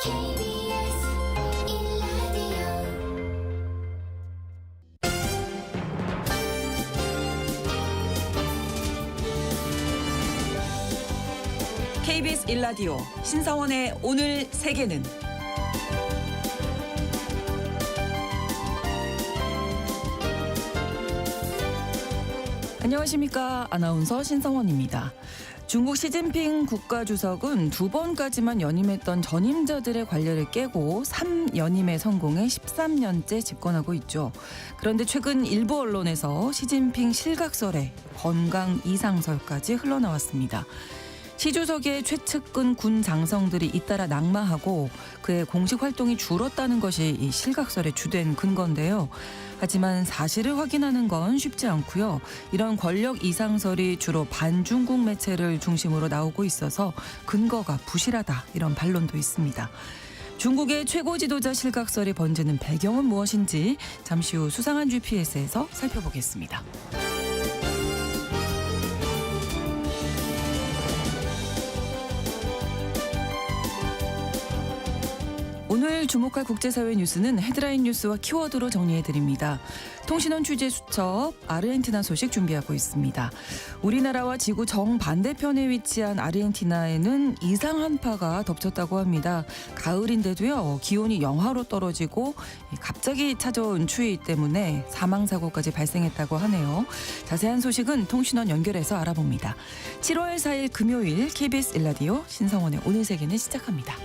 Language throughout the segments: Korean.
KBS 1라디오 KBS 1라디오 신성원의 오늘 세계는 안녕하십니까. 아나운서 신성원입니다. 중국 시진핑 국가주석은 2번까지만 연임했던 전임자들의 관례를 깨고 3연임에 성공해 13년째 집권하고 있죠. 그런데 최근 일부 언론에서 시진핑 실각설에 건강 이상설까지 흘러나왔습니다. 시 주석의 최측근 군 장성들이 잇따라 낙마하고 그의 공식 활동이 줄었다는 것이 이 실각설의 주된 근거인데요. 하지만 사실을 확인하는 건 쉽지 않고요. 이런 권력 이상설이 주로 반중국 매체를 중심으로 나오고 있어서 근거가 부실하다, 이런 반론도 있습니다. 중국의 최고 지도자 실각설이 번지는 배경은 무엇인지 잠시 후 수상한 GPS에서 살펴보겠습니다. 오늘 주목할 국제사회 뉴스는 헤드라인 뉴스와 키워드로 정리해드립니다. 통신원 취재 수첩 아르헨티나 소식 준비하고 있습니다. 우리나라와 지구 정반대편에 위치한 아르헨티나에는 이상 한파가 덮쳤다고 합니다. 가을인데도요, 기온이 영하로 떨어지고 갑자기 찾아온 추위 때문에 사망사고까지 발생했다고 하네요. 자세한 소식은 통신원 연결해서 알아봅니다. 7월 4일 금요일 KBS 1라디오 신성원의 오늘 세계는 시작합니다.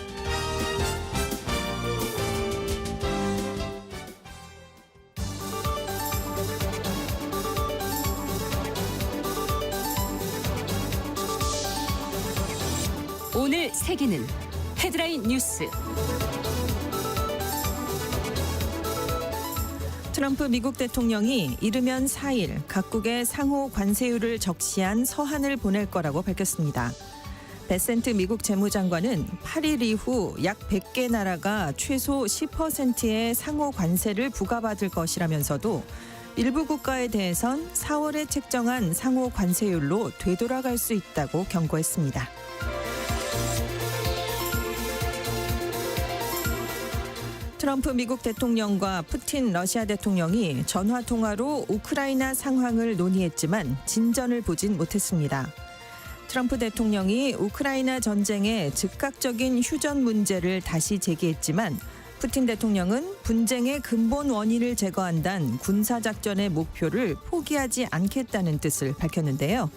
오늘 세계는 헤드라인 뉴스. 트럼프 미국 대통령이 이르면 4일 각국의 상호 관세율을 적시한 서한을 보낼 거라고 밝혔습니다. 베센트 미국 재무장관은 8일 이후 약 100개 나라가 최소 10%의 상호 관세를 부과받을 것이라면서도 일부 국가에 대해선 4월에 책정한 상호 관세율로 되돌아갈 수 있다고 경고했습니다. 트럼프 미국 대통령과 푸틴 러시아 대통령이 전화통화로 우크라이나 상황을 논의했지만 진전을 보진 못했습니다. 트럼프 대통령이 우크라이나 전쟁의 즉각적인 휴전 문제를 다시 제기했지만 푸틴 대통령은 분쟁의 근본 원인을 제거한다는 군사작전의 목표를 포기하지 않겠다는 뜻을 밝혔는데요.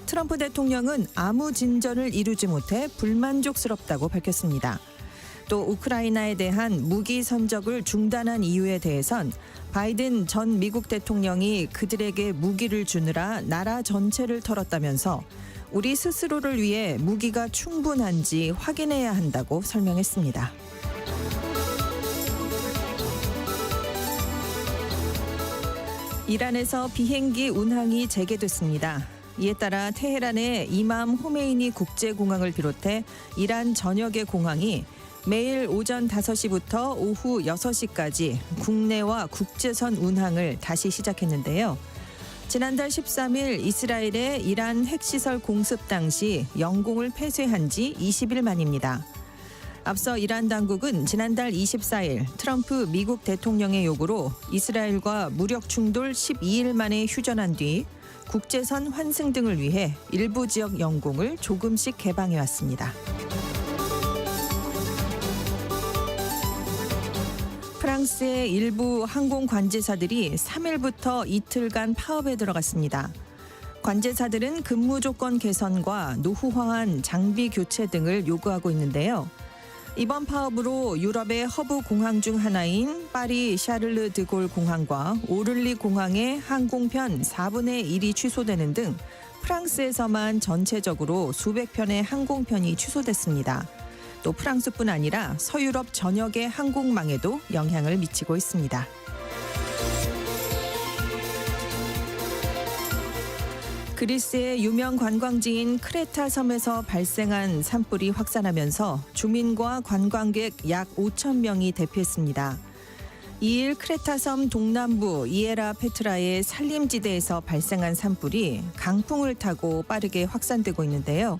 트럼프 대통령은 아무 진전을 이루지 못해 불만족스럽다고 밝혔습니다. 또 우크라이나에 대한 무기 선적을 중단한 이유에 대해선 바이든 전 미국 대통령이 그들에게 무기를 주느라 나라 전체를 털었다면서 우리 스스로를 위해 무기가 충분한지 확인해야 한다고 설명했습니다. 이란에서 비행기 운항이 재개됐습니다. 이에 따라 테헤란의 이맘 호메이니 국제공항을 비롯해 이란 전역의 공항이 매일 오전 5시부터 오후 6시까지 국내와 국제선 운항을 다시 시작했는데요. 지난달 13일 이스라엘의 이란 핵시설 공습 당시 영공을 폐쇄한 지 20일 만입니다. 앞서 이란 당국은 지난달 24일 트럼프 미국 대통령의 요구로 이스라엘과 무력 충돌 12일 만에 휴전한 뒤 국제선 환승 등을 위해 일부 지역 영공을 조금씩 개방해왔습니다. 프랑스의 일부 항공 관제사들이 3일부터 이틀간 파업에 들어갔습니다. 관제사들은 근무 조건 개선과 노후화한 장비 교체 등을 요구하고 있는데요. 이번 파업으로 유럽의 허브 공항 중 하나인 파리 샤를르 드골 공항과 오를리 공항의 항공편 4분의 1이 취소되는 등 프랑스에서만 전체적으로 수백 편의 항공편이 취소됐습니다. 또 프랑스뿐 아니라 서유럽 전역의 항공망에도 영향을 미치고 있습니다. 그리스의 유명 관광지인 크레타 섬에서 발생한 산불이 확산하면서 주민과 관광객 약 5천 명이 대피했습니다. 2일 크레타 섬 동남부 이에라 페트라의 산림지대에서 발생한 산불이 강풍을 타고 빠르게 확산되고 있는데요.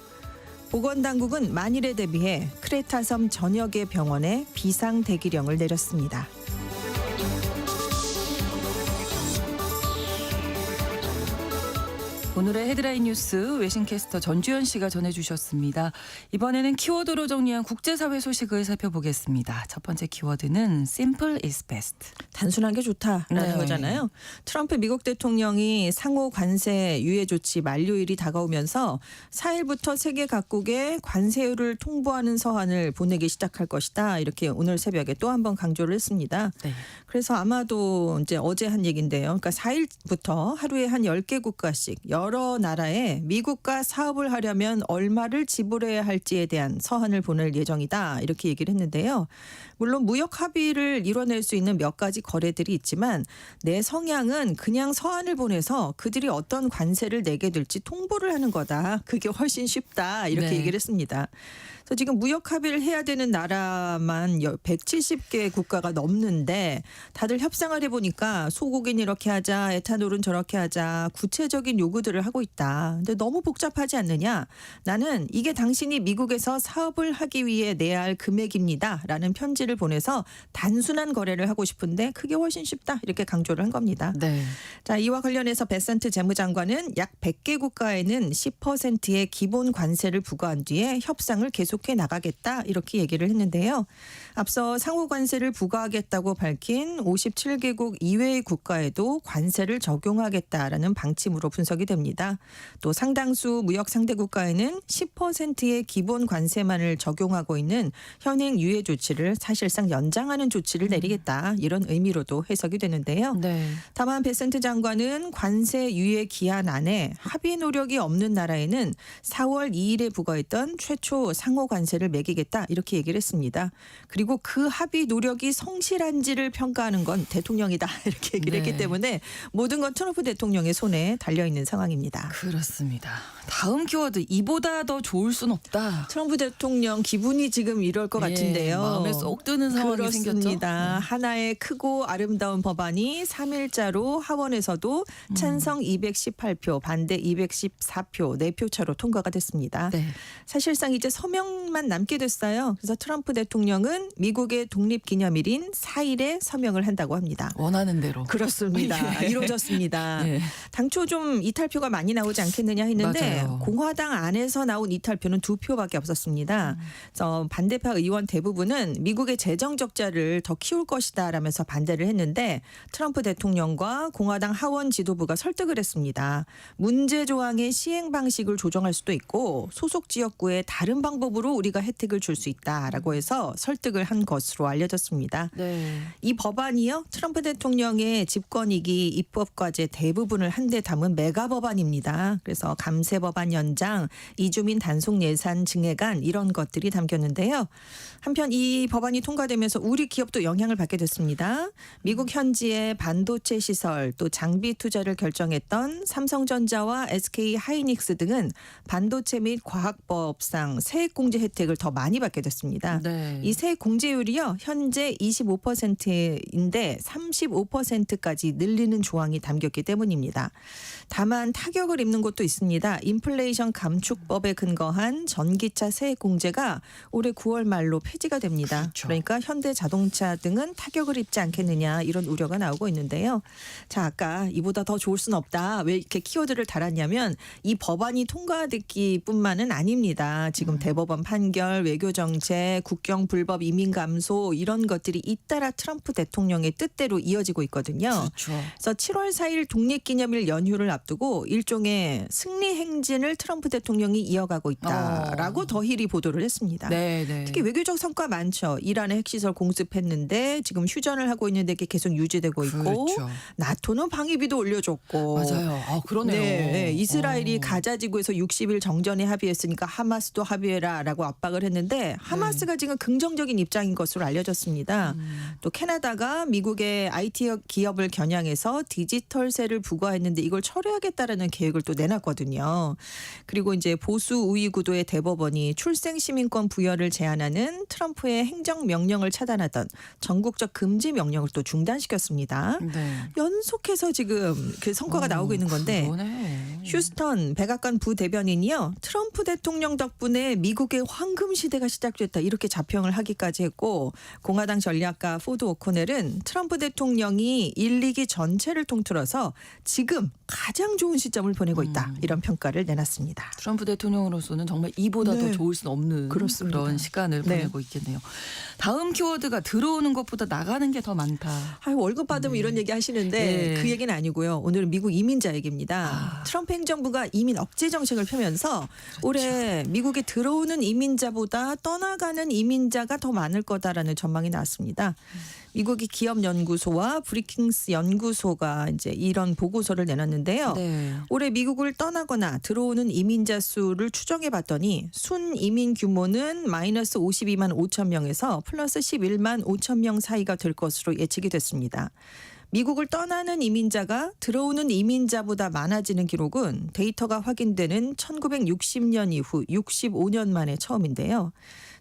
보건당국은 만일에 대비해 크레타섬 전역의 병원에 비상 대기령을 내렸습니다. 오늘의 헤드라인 뉴스 외신캐스터 전주현 씨가 전해주셨습니다. 이번에는 키워드로 정리한 국제사회 소식을 살펴보겠습니다. 첫 번째 키워드는 Simple is best. 단순한 게 좋다라는 네. 거잖아요. 트럼프 미국 대통령이 상호 관세 유예 조치 만료일이 다가오면서 4일부터 세계 각국에 관세율을 통보하는 서한을 보내기 시작할 것이다. 이렇게 오늘 새벽에 또 한 번 강조를 했습니다. 네. 그래서 아마도 이제 어제 한 얘기인데요. 그러니까 4일부터 하루에 한 10개 국가씩 여러 나라에 미국과 사업을 하려면 얼마를 지불해야 할지에 대한 서한을 보낼 예정이다. 이렇게 얘기를 했는데요. 물론 무역 합의를 이뤄낼 수 있는 몇 가지 거래들이 있지만 내 성향은 그냥 서한을 보내서 그들이 어떤 관세를 내게 될지 통보를 하는 거다. 그게 훨씬 쉽다. 이렇게 네. 얘기를 했습니다. 그래서 지금 무역 합의를 해야 되는 나라만 170개 국가가 넘는데 다들 협상을 해보니까 소고기는 이렇게 하자, 에탄올은 저렇게 하자, 구체적인 요구들을 하고 있다. 근데 너무 복잡하지 않느냐? 나는 이게 당신이 미국에서 사업을 하기 위해 내야 할 금액입니다. 라는 편지를 보내서 단순한 거래를 하고 싶은데 그게 훨씬 쉽다. 이렇게 강조를 한 겁니다. 네. 자, 이와 관련해서 베산트 재무장관은 약 100개 국가에는 10%의 기본 관세를 부과한 뒤에 협상을 계속해 나가겠다 이렇게 얘기를 했는데요. 앞서 상호 관세를 부과하겠다고 밝힌 57개국 이외의 국가에도 관세를 적용하겠다라는 방침으로 분석이 됩니다. 또 상당수 무역 상대 국가에는 10%의 기본 관세만을 적용하고 있는 현행 유예 조치를 사실상 연장하는 조치를 내리겠다 이런 의미로도 해석이 되는데요. 네. 다만 베센트 장관은 관세 유예 기한 안에 합의 노력이 없는 나라에는 4월 2일에 부과했던 최초 상호 관세를 매기겠다 이렇게 얘기를 했습니다. 그리고 그 합의 노력이 성실한지를 평가하는 건 대통령이다 이렇게 얘기를 네. 했기 때문에 모든 건 트럼프 대통령의 손에 달려있는 상황입니다. 그렇습니다. 다음 키워드 이보다 더 좋을 순 없다. 트럼프 대통령 기분이 지금 이럴 것 예, 같은데요. 마음에 쏙 드는 상황이 생겼죠. 그렇습니다. 하나의 크고 아름다운 법안이 3일자로 하원에서도 찬성 218표, 반대 214표, 4표 차로 통과가 됐습니다. 네. 사실상 이제 서명만 남게 됐어요. 그래서 트럼프 대통령은 미국의 독립기념일인 4일에 서명을 한다고 합니다. 원하는 대로. 그렇습니다. 예. 이루어졌습니다. 예. 당초 좀 이탈표가 많이 나오지 않겠느냐 했는데 맞아요. 공화당 안에서 나온 이탈표는 2표밖에 없었습니다. 그래서 반대파 의원 대부분은 미국의 재정 적자를 더 키울 것이다라면서 반대를 했는데 트럼프 대통령과 공화당 하원 지도부가 설득을 했습니다. 문제 조항의 시행 방식을 조정할 수도 있고 소속 지역구에 다른 방법으로 우리가 혜택을 줄 수 있다라고 해서 설득을 한 것으로 알려졌습니다. 네. 이 법안이요. 트럼프 대통령의 집권이기 입법 과제 대부분을 한데 담은 메가 법안입니다. 그래서 감세 법안 연장, 이주민 단속 예산 증액안 이런 것들이 담겼는데요. 한편 이 법안이 통과되면서 우리 기업도 영향을 받게 됐습니다. 미국 현지의 반도체 시설 또 장비 투자를 결정했던 삼성전자와 SK 하이닉스 등은 반도체 및 과학법상 세액공제 혜택을 더 많이 받게 됐습니다. 네. 이 세액 공제율이요. 현재 25%인데 35%까지 늘리는 조항이 담겼기 때문입니다. 다만 타격을 입는 곳도 있습니다. 인플레이션 감축법에 근거한 전기차 세액 공제가 올해 9월 말로 폐지가 됩니다. 그렇죠. 그러니까 현대 자동차 등은 타격을 입지 않겠느냐 이런 우려가 나오고 있는데요. 자, 아까 이보다 더 좋을 수는 없다. 왜 이렇게 키워드를 달았냐면 이 법안이 통과됐기뿐만은 아닙니다. 지금 대법원 판결, 외교 정책, 국경 불법 이민 감소 이런 것들이 잇따라 트럼프 대통령의 뜻대로 이어지고 있거든요. 그렇죠. 그래서 7월 4일 독립기념일 연휴를 앞두고 일종의 승리 행진을 트럼프 대통령이 이어가고 있다라고 더힐이 보도를 했습니다. 네, 네. 특히 외교적 성과 많죠. 이란의 핵시설 공습했는데 지금 휴전을 하고 있는데 이게 계속 유지되고 있고 그렇죠. 나토는 방위비도 올려줬고 맞아요. 아, 그러네요. 네, 이스라엘이 어. 가자 지구에서 60일 정전에 합의했으니까 하마스도 합의해라라고 압박을 했는데 하마스가 지금 긍정적인 입장인 것으로 알려졌습니다. 또 캐나다가 미국의 IT 기업을 겨냥해서 디지털세를 부과했는데 이걸 철회하겠다라는 하겠다는 계획을 또 내놨거든요. 그리고 이제 보수 우위 구도의 대법원이 출생 시민권 부여를 제한하는 트럼프의 행정 명령을 차단하던 전국적 금지 명령을 또 중단시켰습니다. 네. 연속해서 지금 그 성과가 나오고 있는 건데 그러네. 휴스턴 백악관 부대변인이요. 트럼프 대통령 덕분에 미국의 황금 시대가 시작됐다 이렇게 자평을 하기까지 했고 공화당 전략가 포드 오코넬은 트럼프 대통령이 1, 2기 전체를 통틀어서 지금 가장 좋은 시점을 보내고 있다 이런 평가를 내놨습니다. 트럼프 대통령으로서는 정말 이보다 네. 더 좋을 수는 없는 그렇습니다. 그런 시간을 네. 보내고 있겠네요. 다음 키워드가 들어오는 것보다 나가는 게 더 많다. 아유, 월급 받으면 이런 얘기 하시는데 네. 그 얘기는 아니고요. 오늘은 미국 이민자 얘기입니다. 아. 트럼프 행정부가 이민 억제 정책을 펴면서 그렇죠. 올해 미국에 들어오는 이민자보다 떠나가는 이민자가 더 많을 거다라는 전망이 나왔습니다. 미국의 기업연구소와 브리킹스 연구소가 이제 이런 보고서를 내놨는데요. 네. 올해 미국을 떠나거나 들어오는 이민자 수를 추정해 봤더니 순 이민 규모는 마이너스 52만 5천 명에서 플러스 11만 5천 명 사이가 될 것으로 예측이 됐습니다. 미국을 떠나는 이민자가 들어오는 이민자보다 많아지는 기록은 데이터가 확인되는 1960년 이후 65년 만에 처음인데요.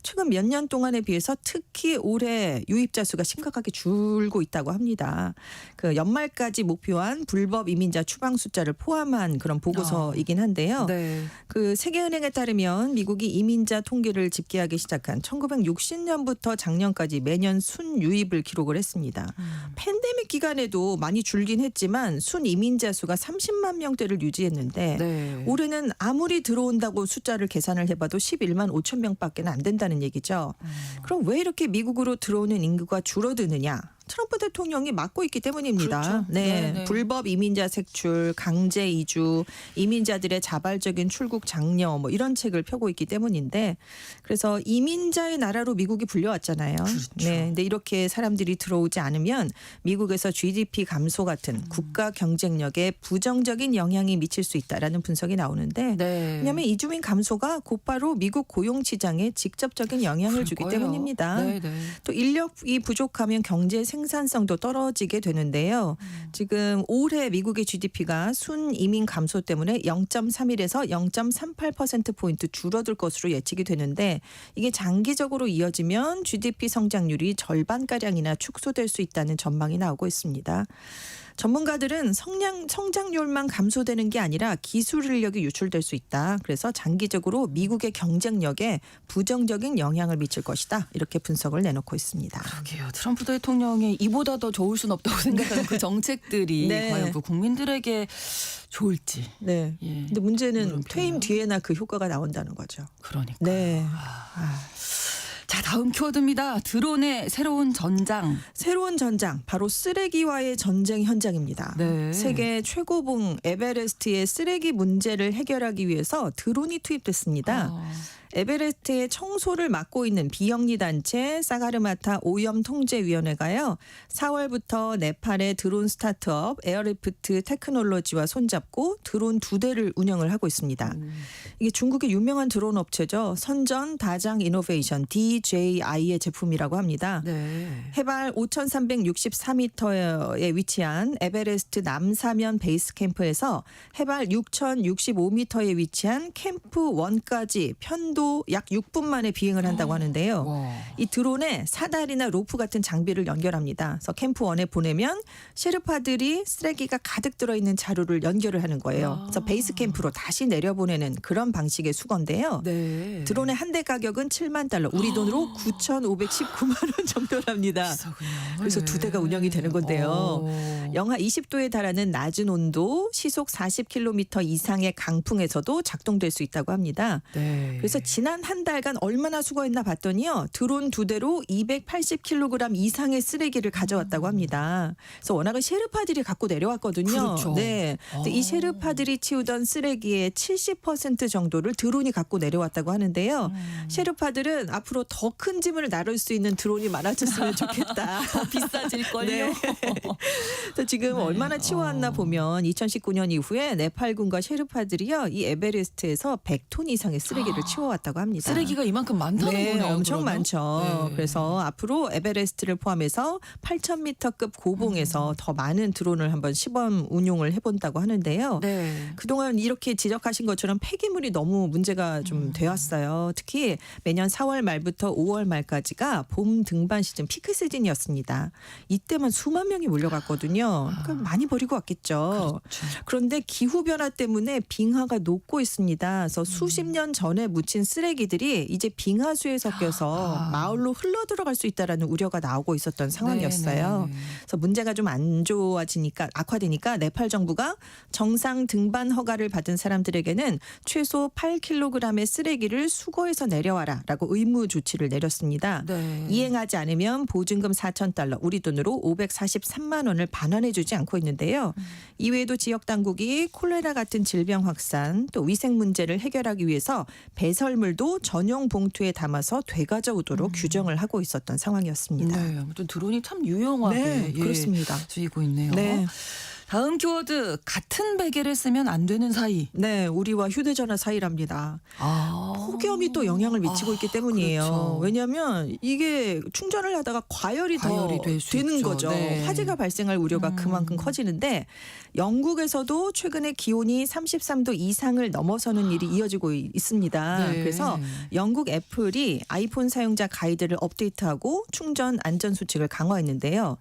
최근 몇 년 동안에 비해서 특히 올해 유입자 수가 심각하게 줄고 있다고 합니다. 그 연말까지 목표한 불법 이민자 추방 숫자를 포함한 그런 보고서이긴 한데요. 네. 그 세계은행에 따르면 미국이 이민자 통계를 집계하기 시작한 1960년부터 작년까지 매년 순 유입을 기록을 했습니다. 팬데믹 기간에도 많이 줄긴 했지만 순 이민자 수가 30만 명대를 유지했는데 네. 올해는 아무리 들어온다고 숫자를 계산을 해봐도 11만 5천 명밖에 안 된다는 얘기죠. 그럼 왜 이렇게 미국으로 들어오는 인구가 줄어드느냐? 트럼프 대통령이 막고 있기 때문입니다. 그렇죠. 네, 네, 네. 불법 이민자 색출, 강제 이주, 이민자들의 자발적인 출국 장려 뭐 이런 책을 펴고 있기 때문인데 그래서 이민자의 나라로 미국이 불려왔잖아요. 그렇죠. 네, 근데 이렇게 사람들이 들어오지 않으면 미국에서 GDP 감소 같은 국가 경쟁력에 부정적인 영향이 미칠 수 있다라는 분석이 나오는데 네. 왜냐하면 이주민 감소가 곧바로 미국 고용 시장에 직접적인 영향을 주기 그럴 거예요. 때문입니다. 네, 네. 또 인력이 부족하면 경제 생산성도 떨어지게 되는데요. 지금 올해 미국의 GDP가 순 이민 감소 때문에 0.31에서 0.38%포인트 줄어들 것으로 예측이 되는데 이게 장기적으로 이어지면 GDP 성장률이 절반가량이나 축소될 수 있다는 전망이 나오고 있습니다. 전문가들은 성장률만 감소되는 게 아니라 기술 인력이 유출될 수 있다. 그래서 장기적으로 미국의 경쟁력에 부정적인 영향을 미칠 것이다. 이렇게 분석을 내놓고 있습니다. 그러게요. 트럼프 대통령이 이보다 더 좋을 수는 없다고 생각하는 그 정책들이 네. 과연 그 국민들에게 좋을지. 네. 예. 근데 문제는 물음표네요. 퇴임 뒤에나 그 효과가 나온다는 거죠. 그러니까. 네. 자, 다음 키워드입니다. 드론의 새로운 전장. 새로운 전장, 바로 쓰레기와의 전쟁 현장입니다. 네. 세계 최고봉 에베레스트의 쓰레기 문제를 해결하기 위해서 드론이 투입됐습니다. 에베레스트의 청소를 맡고 있는 비영리 단체 사가르마타 오염 통제위원회가요. 4월부터 네팔의 드론 스타트업 에어리프트 테크놀로지와 손잡고 드론 2대를 운영을 하고 있습니다. 이게 중국의 유명한 드론 업체죠. 선전 다장 이노베이션 DJI의 제품이라고 합니다. 네. 해발 5,364m에 위치한 에베레스트 남사면 베이스 캠프에서 해발 6,065m에 위치한 캠프 1까지 편도 약 6분 만에 비행을 한다고 하는데요. 와. 이 드론에 사다리나 로프 같은 장비를 연결합니다. 그래서 캠프 1에 보내면 셰르파들이 쓰레기가 가득 들어있는 자루를 연결을 하는 거예요. 그래서 베이스 캠프로 다시 내려보내는 그런 방식의 수거인데요. 네. 드론의 한 대 가격은 7만 달러, 우리 돈으로 9,519만 원 정도랍니다. 비싸군요. 그래서 네. 2대가 운영이 되는 건데요. 영하 20도에 달하는 낮은 온도, 시속 40km 이상의 강풍에서도 작동될 수 있다고 합니다. 네. 그래서 지난 한 달간 얼마나 수거했나 봤더니요. 드론 2대로 280kg 이상의 쓰레기를 가져왔다고 합니다. 그래서 워낙은 셰르파들이 갖고 내려왔거든요. 그렇죠. 네. 근데 이 셰르파들이 치우던 쓰레기의 70% 정도를 드론이 갖고 내려왔다고 하는데요. 셰르파들은 앞으로 더 큰 짐을 나를 수 있는 드론이 많아졌으면 좋겠다. 더 비싸질걸요. 네. 그래서 지금 네. 얼마나 치워왔나 보면 2019년 이후에 네팔군과 셰르파들이요. 이 에베레스트에서 100톤 이상의 쓰레기를 치워왔다. 들어갔다고 합니다. 쓰레기가 이만큼 많다는 네, 거네요. 엄청 그러면? 많죠. 네. 그래서 앞으로 에베레스트를 포함해서 8,000m급 고봉에서 더 많은 드론을 한번 시범 운용을 해본다고 하는데요. 네. 그동안 이렇게 지적하신 것처럼 폐기물이 너무 문제가 좀 되었어요. 특히 매년 4월 말부터 5월 말까지가 봄 등반 시즌 피크 시즌이었습니다. 이때만 수만 명이 몰려갔거든요. 그러니까 많이 버리고 왔겠죠. 그렇죠. 그런데 기후 변화 때문에 빙하가 녹고 있습니다. 그래서 수십 년 전에 묻힌 쓰레기들이 이제 빙하수에 섞여서 마을로 흘러 들어갈 수 있다라는 우려가 나오고 있었던 상황이었어요. 네, 네, 네. 그래서 문제가 좀 안 좋아지니까 악화되니까 네팔 정부가 정상 등반 허가를 받은 사람들에게는 최소 8kg의 쓰레기를 수거해서 내려와라라고 의무 조치를 내렸습니다. 네. 이행하지 않으면 보증금 4,000달러, 우리 돈으로 543만 원을 반환해주지 않고 있는데요. 이외에도 지역 당국이 콜레라 같은 질병 확산 또 위생 문제를 해결하기 위해서 배설물도 전용 봉투에 담아서 되가져오도록 규정을 하고 있었던 상황이었습니다. 네, 아무튼 드론이 참 유용하게 네, 그렇습니다. 쓰이고 있네요. 네. 다음 키워드 같은 베개를 쓰면 안 되는 사이. 네, 우리와 휴대전화 사이랍니다. 아. 폭염이 또 영향을 미치고 있기 때문이에요. 그렇죠. 왜냐하면 이게 충전을 하다가 과열이 더 될 수 되는 있죠. 거죠. 네. 화재가 발생할 우려가 그만큼 커지는데 영국에서도 최근에 기온이 33도 이상을 넘어서는 일이 이어지고 있습니다. 네. 그래서 영국 애플이 아이폰 사용자 가이드를 업데이트하고 충전 안전 수칙을 강화했는데요.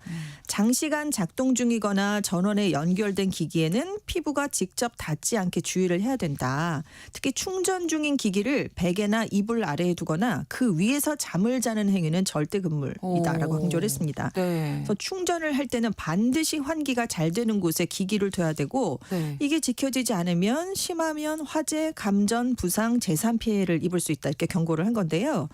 장시간 작동 중이거나 전원에 연결된 기기에는 피부가 직접 닿지 않게 주의를 해야 된다. 특히 충전 중인 기기를 베개나 이불 아래에 두거나 그 위에서 잠을 자는 행위는 절대 금물이다라고 오. 강조를 했습니다. 네. 그래서 충전을 할 때는 반드시 환기가 잘 되는 곳에 기기를 둬야 되고 네. 이게 지켜지지 않으면 심하면 화재, 감전, 부상, 재산 피해를 입을 수 있다 이렇게 경고를 한 건데요.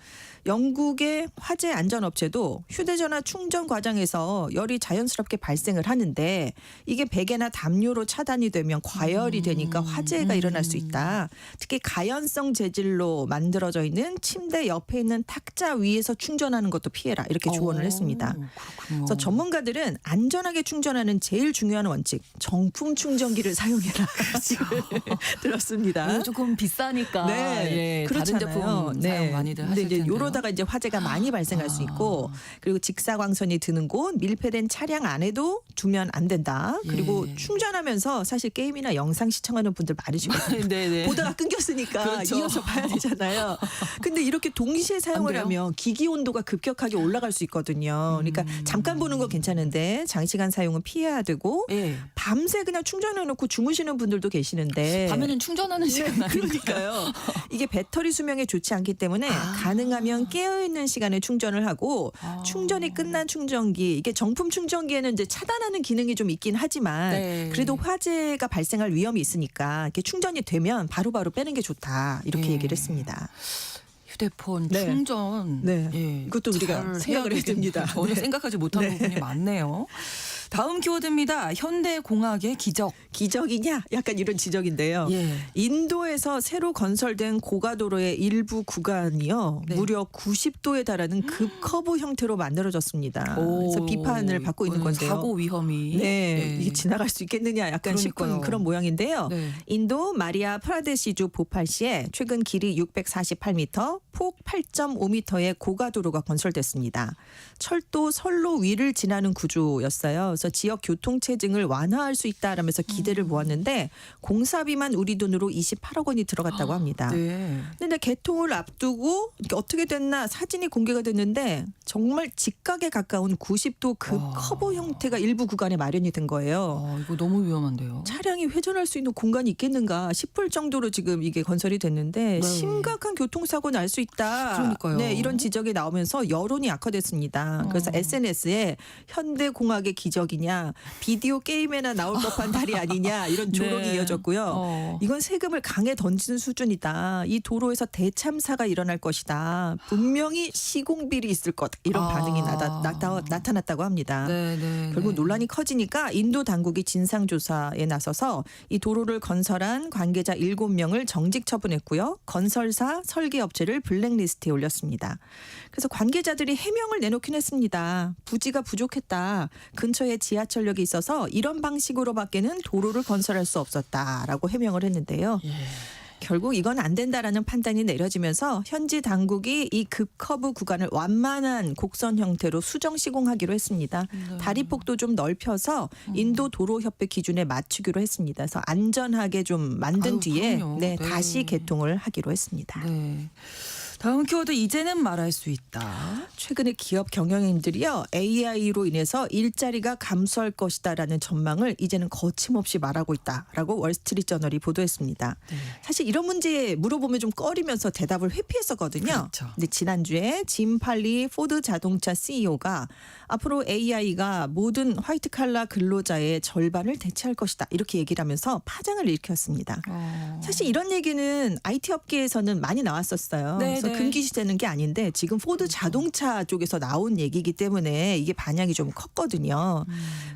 영국의 화재 안전업체도 휴대전화 충전 과정에서 열이 자연스럽게 발생을 하는데 이게 베개나 담요로 차단이 되면 과열이 되니까 화재가 일어날 수 있다. 특히 가연성 재질로 만들어져 있는 침대 옆에 있는 탁자 위에서 충전하는 것도 피해라 이렇게 조언을 했습니다. 그렇군요. 그래서 전문가들은 안전하게 충전하는 제일 중요한 원칙 정품 충전기를 사용해라 들었습니다. 이거 조금 비싸니까 예, 다른 제품 사용 많이들 하실 이제 텐데요. 이러다가 이제 화재가 많이 발생할 수 있고 그리고 직사광선이 드는 곳 밀폐된 차량 안에도 두면 안 된다. 그리고 예. 충전하면서 사실 게임이나 영상 시청하는 분들 많으시거든요. 네네. 보다가 끊겼으니까 그렇죠. 이어서 봐야 되잖아요. 근데 이렇게 동시에 사용을 돼요? 하면 기기 온도가 급격하게 올라갈 수 있거든요. 그러니까 잠깐 보는 거 괜찮은데 장시간 사용은 피해야 되고 예. 밤새 그냥 충전해놓고 주무시는 분들도 계시는데 밤에는 충전하는 시간 아니니까요. 그러니까요. 이게 배터리 수명에 좋지 않기 때문에 가능하면 깨어있는 시간에 충전을 하고 충전이 끝난 충전기 이게 정품 충전기에는 이제 차단하는 기능이 좀 있긴 하지만 네. 그래도 화재가 발생할 위험이 있으니까 이렇게 충전이 되면 바로바로 빼는 게 좋다 이렇게 네. 얘기를 했습니다. 휴대폰 네. 충전 네. 예, 이것도 우리가 잘 생각을 해야 해야 됩니다. 전혀 네. 생각하지 못한 네. 부분이 많네요. 다음 키워드입니다. 현대공학의 기적. 기적이냐? 약간 이런 지적인데요. 예. 인도에서 새로 건설된 고가도로의 일부 구간이요. 네. 무려 90도에 달하는 급커브 형태로 만들어졌습니다. 그래서 비판을 받고 있는 이거는 건데요. 사고 위험이. 네, 예. 이게 지나갈 수 있겠느냐 약간 싶은 그러니까요. 그런 모양인데요. 네. 인도 마리아 프라데시주 보팔시에 최근 길이 648m, 폭 8.5m의 고가도로가 건설됐습니다. 철도 선로 위를 지나는 구조였어요. 그래서 지역 교통 체증을 완화할 수 있다라면서 기대를 모았는데 공사비만 우리 돈으로 28억 원이 들어갔다고 합니다. 네. 근데 개통을 앞두고 이게 어떻게 됐나 사진이 공개가 됐는데 정말 직각에 가까운 90도 급커브 형태가 일부 구간에 마련이 된 거예요. 이거 너무 위험한데요. 차량이 회전할 수 있는 공간이 있겠는가 싶을 정도로 지금 이게 건설이 됐는데 네. 심각한 교통사고 날 수 있다. 그러니까요. 네, 이런 지적이 나오면서 여론이 악화됐습니다. 그래서 SNS에 현대공학의 기적이냐 비디오 게임에나 나올 법한 달이 아니냐 이런 조롱이 네. 이어졌고요. 이건 세금을 강에 던지는 수준이다. 이 도로에서 대참사가 일어날 것이다. 분명히 시공비리 있을 것 이런 반응이 나타났다고 합니다. 네, 네, 결국 네. 논란이 커지니까 인도 당국이 진상조사에 나서서 이 도로를 건설한 관계자 7명을 정직 처분했고요. 건설사, 설계업체를 블랙리스트에 올렸습니다. 그래서 관계자들이 해명을 내놓긴 했습니다. 부지가 부족했다. 근처에 지하철역이 있어서 이런 방식으로밖에는 도로를 건설할 수 없었다라고 해명을 했는데요. 결국 이건 안 된다라는 판단이 내려지면서 현지 당국이 이 급커브 구간을 완만한 곡선 형태로 수정 시공하기로 했습니다. 네. 다리폭도 좀 넓혀서 인도 도로협회 기준에 맞추기로 했습니다. 그래서 안전하게 좀 만든 아유, 뒤에 그럼요. 네, 네. 다시 개통을 하기로 했습니다. 네. 다음 키워드 이제는 말할 수 있다. 최근에 기업 경영인들이요 AI로 인해서 일자리가 감소할 것이다라는 전망을 이제는 거침없이 말하고 있다라고 월스트리트저널이 보도했습니다. 네. 사실 이런 문제 물어보면 좀 꺼리면서 대답을 회피했었거든요. 그렇죠. 근데 지난주에 짐 팔리 포드 자동차 CEO가 앞으로 AI가 모든 화이트 칼라 근로자의 절반을 대체할 것이다 이렇게 얘기를 하면서 파장을 일으켰습니다. 사실 이런 얘기는 IT 업계에서는 많이 나왔었어요. 네, 그래서 네. 금기시되는 게 아닌데 지금 포드 자동차 쪽에서 나온 얘기이기 때문에 이게 반향이 좀 컸거든요.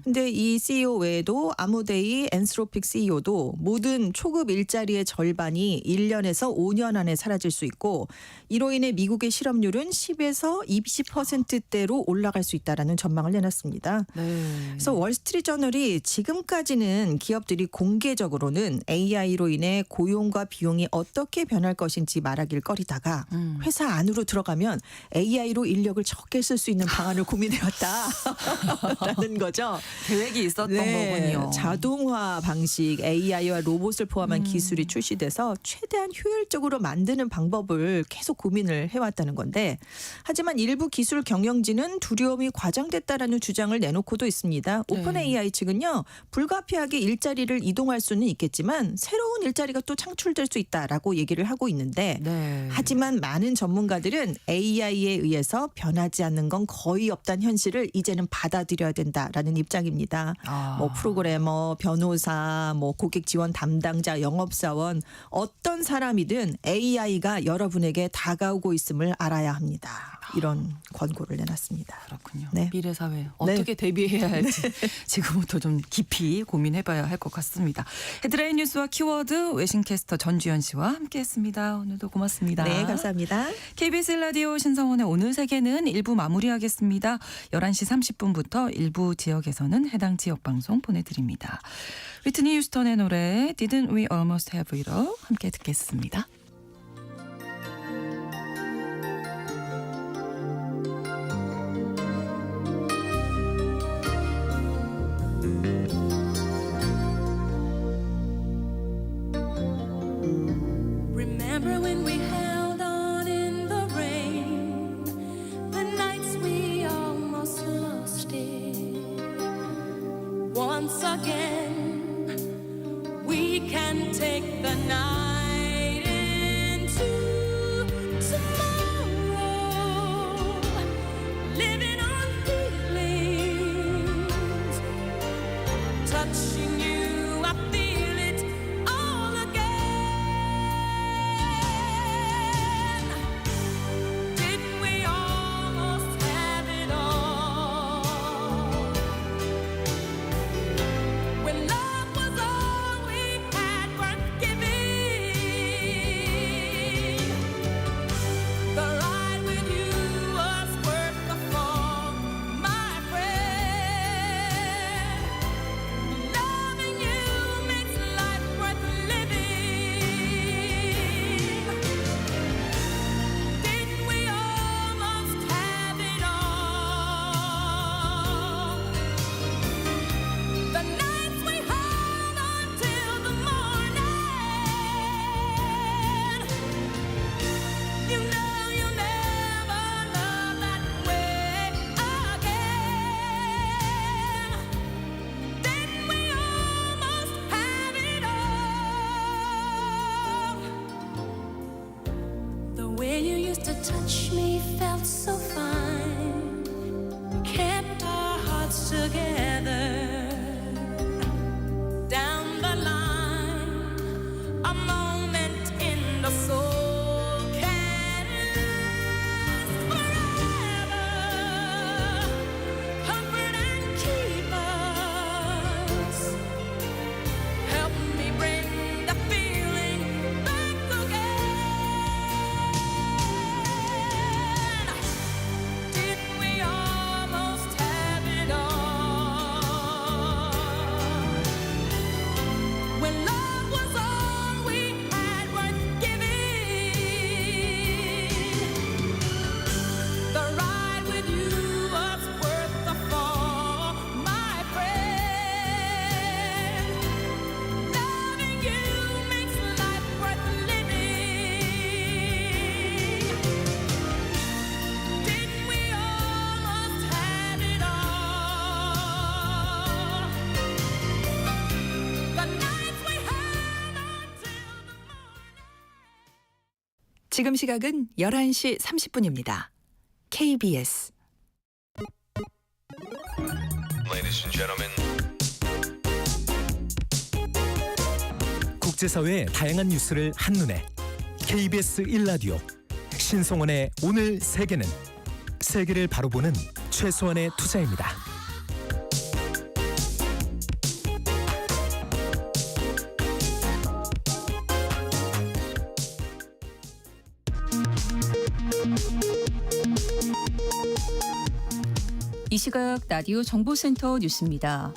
근데 이 CEO 외에도 아모데이 엔스로픽 CEO도 모든 초급 일자리의 절반이 1년에서 5년 안에 사라질 수 있고 이로 인해 미국의 실업률은 10에서 20%대로 올라갈 수 있다라는 전망을 내놨습니다. 네. 그래서 월스트리트저널이 지금까지는 기업들이 공개적으로는 AI로 인해 고용과 비용이 어떻게 변할 것인지 말하길 꺼리다가 회사 안으로 들어가면 AI로 인력을 적게 쓸 수 있는 방안을 고민해왔다라는 거죠. 계획이 있었던 거군요. 자동화 방식 AI와 로봇을 포함한 기술이 출시돼서 최대한 효율적으로 만드는 방법을 계속 고민을 해왔다는 건데 하지만 일부 기술 경영진은 두려움이 과장됐다라는 주장을 내놓고도 있습니다. 네. 오픈 AI 측은요. 불가피하게 일자리를 이동할 수는 있겠지만 새로운 일자리가 또 창출될 수 있다라고 얘기를 하고 있는데 네. 하지만 많은 전문가들은 AI에 의해서 변하지 않는 건 거의 없다는 현실을 이제는 받아들여야 된다라는 입장입니다. 뭐 프로그래머, 변호사, 뭐 고객 지원 담당자, 영업사원 어떤 사람이든 AI가 여러분에게 다가오고 있음을 알아야 합니다. 이런 권고를 내놨습니다. 그렇군요. 네. 미래 사회 어떻게 대비해야 할지 지금부터 좀 깊이 고민해봐야 할 것 같습니다. 헤드라인 뉴스와 키워드 외신캐스터 전주현 씨와 함께했습니다. 오늘도 고맙습니다. 네, 감사합니다. KBS 라디오 신성원의 오늘 세계는 1부 마무리하겠습니다. 11시 30분부터 일부 지역에서는 해당 지역 방송 보내드립니다. 위트니 휴스턴의 노래 Didn't We Almost Have It All 함께 듣겠습니다. Remember when we held on in the rain, the nights we almost lost it. Once again, we can take the night into tomorrow, living on feelings, touching you, I feel it all again. Didn't we almost have it all? When love was all we had worth giving, the ride with you was worth the fall, my friend. Loving you makes life worth living. Didn't we almost have it all? The nights we held on till the morning. You know you'll never love that way again. Didn't we almost have it all? The way you used to touch me felt so fine, kept our hearts together. Down the line, a moment in the soul can last forever. Comfort and keep us. Help me bring the feeling back again. 지금 시각은 11시 30분입니다. KBS Ladies and gentlemen. 국제사회의 다양한 뉴스를 한눈에 KBS 1라디오 신성원의 오늘 세계는 세계를 바로 보는 최소한의 투자입니다. 이 시각 라디오 정보센터 뉴스입니다.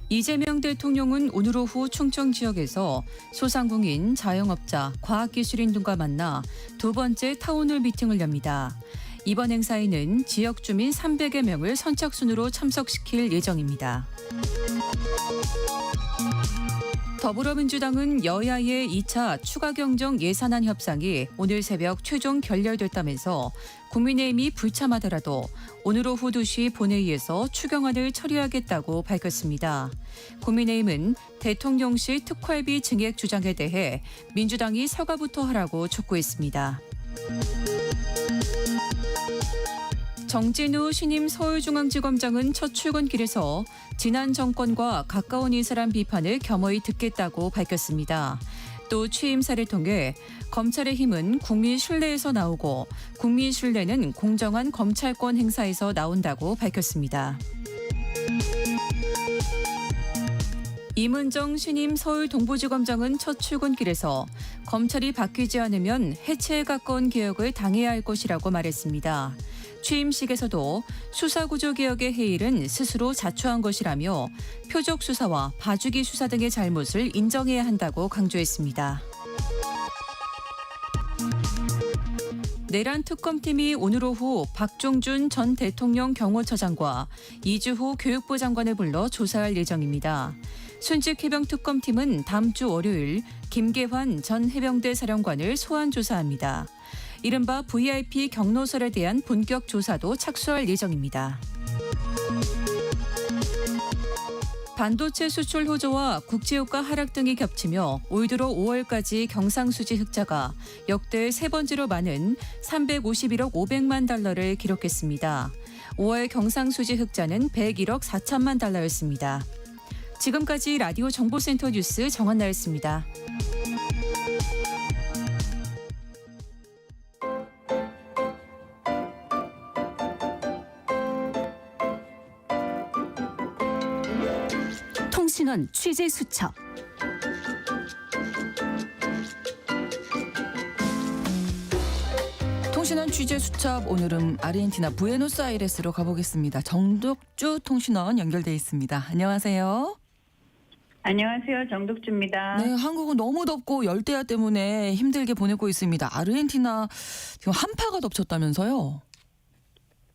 이재명 대통령은 오늘 오후 충청 지역에서 소상공인, 자영업자, 과학기술인 등과 만나 두 번째 타운홀 미팅을 엽니다. 이번 행사에는 지역 주민 300여 명을 선착순으로 참석시킬 예정입니다. 더불어민주당은 여야의 2차 추가경정 예산안 협상이 오늘 새벽 최종 결렬됐다면서 국민의힘이 불참하더라도 오늘 오후 2시 본회의에서 추경안을 처리하겠다고 밝혔습니다. 국민의힘은 대통령실 특활비 증액 주장에 대해 민주당이 사과부터 하라고 촉구했습니다. 정진우 신임 서울중앙지검장은 첫 출근길에서 지난 정권과 가까운 인사란 비판을 겸허히 듣겠다고 밝혔습니다. 또 취임사를 통해 검찰의 힘은 국민 신뢰에서 나오고 국민 신뢰는 공정한 검찰권 행사에서 나온다고 밝혔습니다. 이문정 신임 서울 동부지검장은 첫 출근길에서 검찰이 바뀌지 않으면 해체에 가까운 개혁을 당해야 할 것이라고 말했습니다. 취임식에서도 수사구조개혁의 해일은 스스로 자초한 것이라며 표적 수사와 봐주기 수사 등의 잘못을 인정해야 한다고 강조했습니다. 내란 특검팀이 오늘 오후 박종준 전 대통령 경호처장과 이주호 교육부 장관을 불러 조사할 예정입니다. 순직 해병특검팀은 다음 주 월요일 김계환 전 해병대 사령관을 소환 조사합니다. 이른바 VIP 경로설에 대한 본격 조사도 착수할 예정입니다. 반도체 수출 호조와 국제유가 하락 등이 겹치며 올 들어 5월까지 경상수지 흑자가 역대 세 번째로 많은 351억 500만 달러를 기록했습니다. 5월 경상수지 흑자는 101억 4천만 달러였습니다. 지금까지 라디오 정보센터 뉴스 정한나였습니다. 통신원 취재 수첩. 통신원 취재 수첩 오늘은 아르헨티나 부에노스아이레스로 가보겠습니다. 정덕주 통신원 연결돼 있습니다. 안녕하세요. 안녕하세요. 정덕주입니다. 네, 한국은 너무 덥고 열대야 때문에 힘들게 보내고 있습니다. 아르헨티나 지금 한파가 덮쳤다면서요?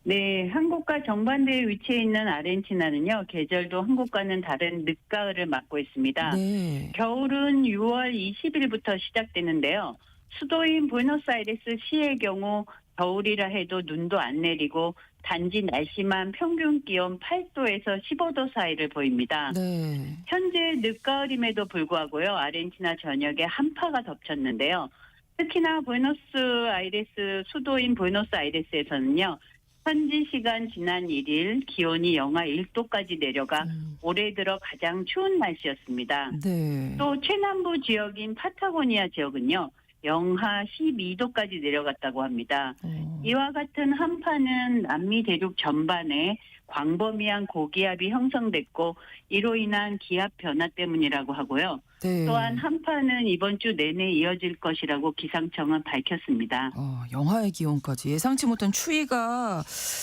네, 한국과 정반대에 위치해 있는 아르헨티나는요, 계절도 한국과는 다른 늦가을을 맞고 있습니다. 네. 겨울은 6월 20일부터 시작되는데요. 수도인 부에노스아이레스 시의 경우 겨울이라 해도 눈도 안 내리고 단지 날씨만 평균 기온 8도에서 15도 사이를 보입니다. 네. 현재 늦가을임에도 불구하고요, 아르헨티나 전역에 한파가 덮쳤는데요. 특히나 부에노스아이레스 수도인 부에노스아이레스에서는요, 현지 시간 지난 1일 기온이 영하 1도까지 내려가 올해 들어 가장 추운 날씨였습니다. 네. 또 최남부 지역인 파타고니아 지역은요, 영하 12도까지 내려갔다고 합니다. 이와 같은 한파는 남미 대륙 전반에 광범위한 고기압이 형성됐고 이로 인한 기압 변화 때문이라고 하고요. 네. 또한 한파는 이번 주 내내 이어질 것이라고 기상청은 밝혔습니다. 영하의 기온까지 예상치 못한 추위가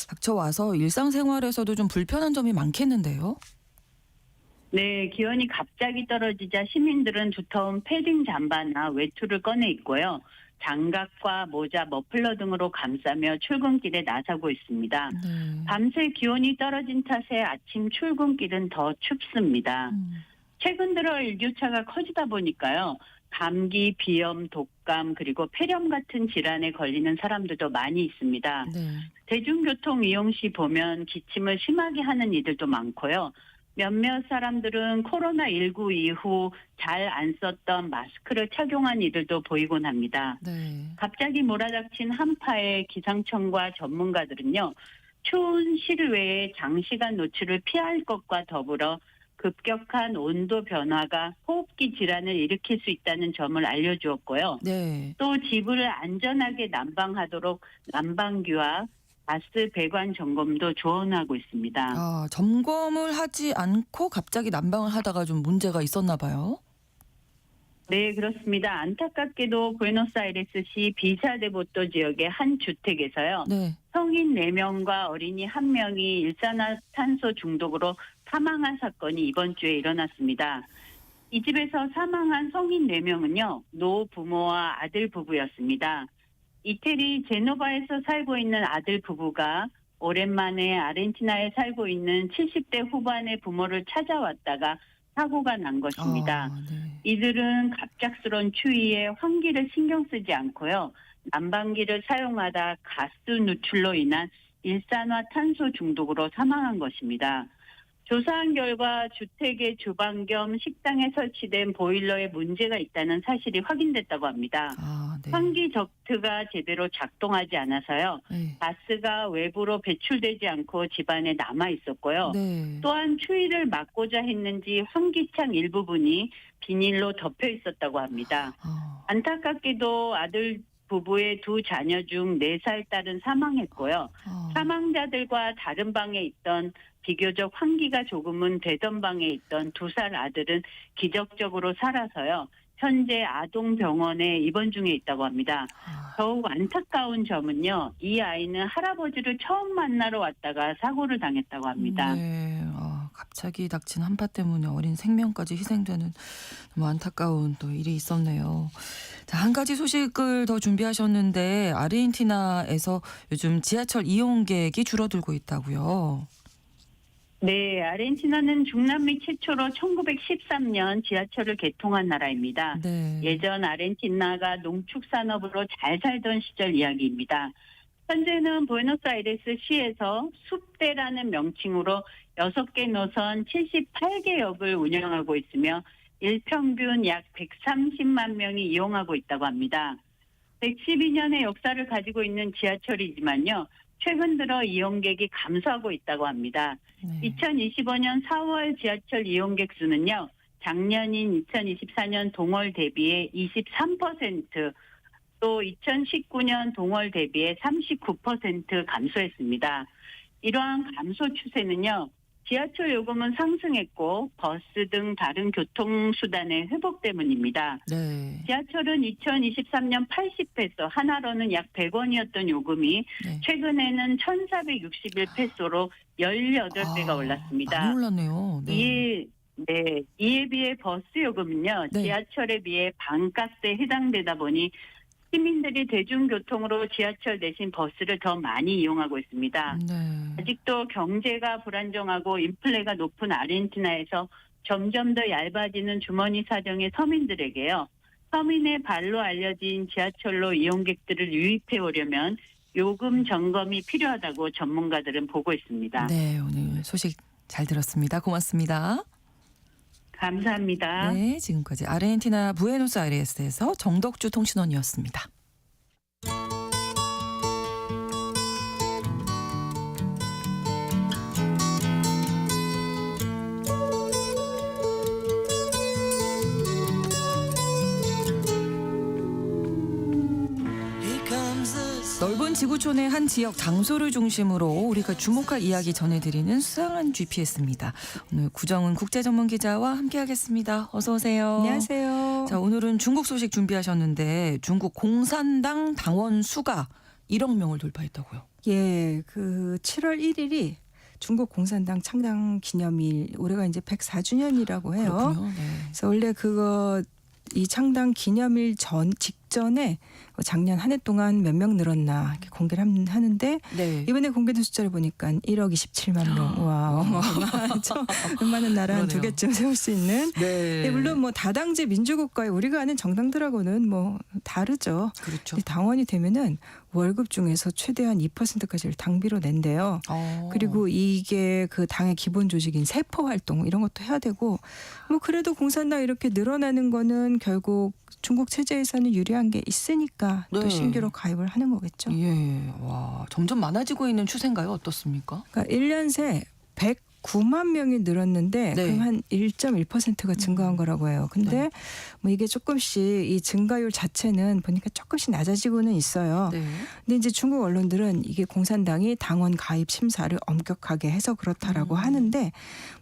닥쳐와서 일상생활에서도 좀 불편한 점이 많겠는데요? 네, 기온이 갑자기 떨어지자 시민들은 두터운 패딩 잠바나 외투를 꺼내 입고요. 장갑과 모자, 머플러 등으로 감싸며 출근길에 나서고 있습니다. 네. 밤새 기온이 떨어진 탓에 아침 출근길은 더 춥습니다. 최근 들어 일교차가 커지다 보니까요. 감기, 비염, 독감 그리고 폐렴 같은 질환에 걸리는 사람들도 많이 있습니다. 네. 대중교통 이용 시 보면 기침을 심하게 하는 이들도 많고요. 몇몇 사람들은 코로나19 이후 잘 안 썼던 마스크를 착용한 이들도 보이곤 합니다. 네. 갑자기 몰아닥친 한파에 기상청과 전문가들은요, 추운 실외에 장시간 노출을 피할 것과 더불어 급격한 온도 변화가 호흡기 질환을 일으킬 수 있다는 점을 알려주었고요. 네. 또 집을 안전하게 난방하도록 난방기와 가스 배관 점검도 조언하고 있습니다. 아, 점검을 하지 않고 갑자기 난방을 하다가 좀 문제가 있었나 봐요. 네, 그렇습니다. 안타깝게도 부에노스아이레스시 비사데보토 지역의 한 주택에서요. 네. 성인 4명과 어린이 1명이 일산화탄소 중독으로 사망한 사건이 이번 주에 일어났습니다. 이 집에서 사망한 성인 4명은요. 노부모와 아들 부부였습니다. 이태리 제노바에서 살고 있는 아들 부부가 오랜만에 아르헨티나에 살고 있는 70대 후반의 부모를 찾아왔다가 사고가 난 것입니다. 아, 네. 이들은 갑작스러운 추위에 환기를 신경 쓰지 않고요. 난방기를 사용하다 가스 누출로 인한 일산화탄소 중독으로 사망한 것입니다. 조사한 결과 주택의 주방 겸 식당에 설치된 보일러에 문제가 있다는 사실이 확인됐다고 합니다. 아, 네. 환기 적트가 제대로 작동하지 않아서요. 네. 가스가 외부로 배출되지 않고 집안에 남아 있었고요. 네. 또한 추위를 막고자 했는지 환기창 일부분이 비닐로 덮여 있었다고 합니다. 아, 안타깝게도 아들 부부의 2 자녀 중 4살 딸은 사망했고요. 아. 사망자들과 다른 방에 있던 비교적 환기가 조금은 되던 방에 있던 2살 아들은 기적적으로 살아서요. 현재 아동병원에 입원 중에 있다고 합니다. 아. 더욱 안타까운 점은요. 이 아이는 할아버지를 처음 만나러 왔다가 사고를 당했다고 합니다. 네. 아, 갑자기 닥친 한파 때문에 어린 생명까지 희생되는 너무 안타까운 또 일이 있었네요. 자, 한 가지 소식을 더 준비하셨는데 아르헨티나에서 요즘 지하철 이용객이 줄어들고 있다고요. 네, 아르헨티나는 중남미 최초로 1913년 지하철을 개통한 나라입니다. 네. 예전 아르헨티나가 농축산업으로 잘 살던 시절 이야기입니다. 현재는 부에노스아이레스 시에서 숲대라는 명칭으로 6개 노선 78개 역을 운영하고 있으며 일평균 약 130만 명이 이용하고 있다고 합니다. 112년의 역사를 가지고 있는 지하철이지만요. 최근 들어 이용객이 감소하고 있다고 합니다. 네. 2025년 4월 지하철 이용객 수는요. 작년인 2024년 동월 대비해 23%, 또 2019년 동월 대비해 39% 감소했습니다. 이러한 감소 추세는요. 지하철 요금은 상승했고 버스 등 다른 교통수단의 회복 때문입니다. 네. 지하철은 2023년 80페소, 하나로는 약 100원이었던 요금이 네. 최근에는 1,461페소로 18배가 올랐습니다. 많이 올랐네요. 네. 이에 비해 버스 요금은요. 네. 지하철에 비해 반값에 해당되다 보니 시민들이 대중교통으로 지하철 대신 버스를 더 많이 이용하고 있습니다. 네. 아직도 경제가 불안정하고 인플레가 높은 아르헨티나에서 점점 더 얇아지는 주머니 사정의 서민들에게요. 서민의 발로 알려진 지하철로 이용객들을 유입해 오려면 요금 점검이 필요하다고 전문가들은 보고 있습니다. 네, 오늘 소식 잘 들었습니다. 고맙습니다. 감사합니다. 네, 지금까지 아르헨티나 부에노스아이레스에서 정덕주 통신원이었습니다. 넓은 지구촌의 한 지역 장소를 중심으로 우리가 주목할 이야기 전해드리는 수상한 GPS입니다. 오늘 구정은 국제전문기자와 함께하겠습니다. 어서 오세요. 안녕하세요. 자, 오늘은 중국 소식 준비하셨는데 중국 공산당 당원 수가 1억 명을 돌파했다고요. 예, 그 7월 1일이 중국 공산당 창당 기념일, 올해가 이제 104주년이라고 해요. 그렇군요. 네. 그래서 원래 이 창당 기념일 직전에 작년 한 해 동안 몇 명 늘었나 이렇게 공개를 하는데 네. 이번에 공개된 숫자를 보니까 1억 27만 명. 와, 어마어마하죠. 웬만한 나라 한 두 그러네요. 개쯤 세울 수 있는. 네. 예, 물론 뭐 다당제 민주국가에 우리가 아는 정당들하고는 뭐 다르죠. 그렇죠. 당원이 되면은 월급 중에서 최대한 2%까지를 당비로 낸대요. 그리고 이게 그 당의 기본 조직인 세포 활동 이런 것도 해야 되고 뭐 그래도 공산당 이렇게 늘어나는 거는 결국 중국 체제에서는 유리한 게 있으니까 또 네. 신규로 가입을 하는 거겠죠. 예, 와 점점 많아지고 있는 추세인가요? 어떻습니까? 그러니까 1년 새 109만 명이 늘었는데 네. 그럼 한 1.1%가 증가한 거라고 해요. 근데 네. 뭐 이게 조금씩 이 증가율 자체는 보니까 조금씩 낮아지고는 있어요. 네. 근데 이제 중국 언론들은 이게 공산당이 당원 가입 심사를 엄격하게 해서 그렇다라고 하는데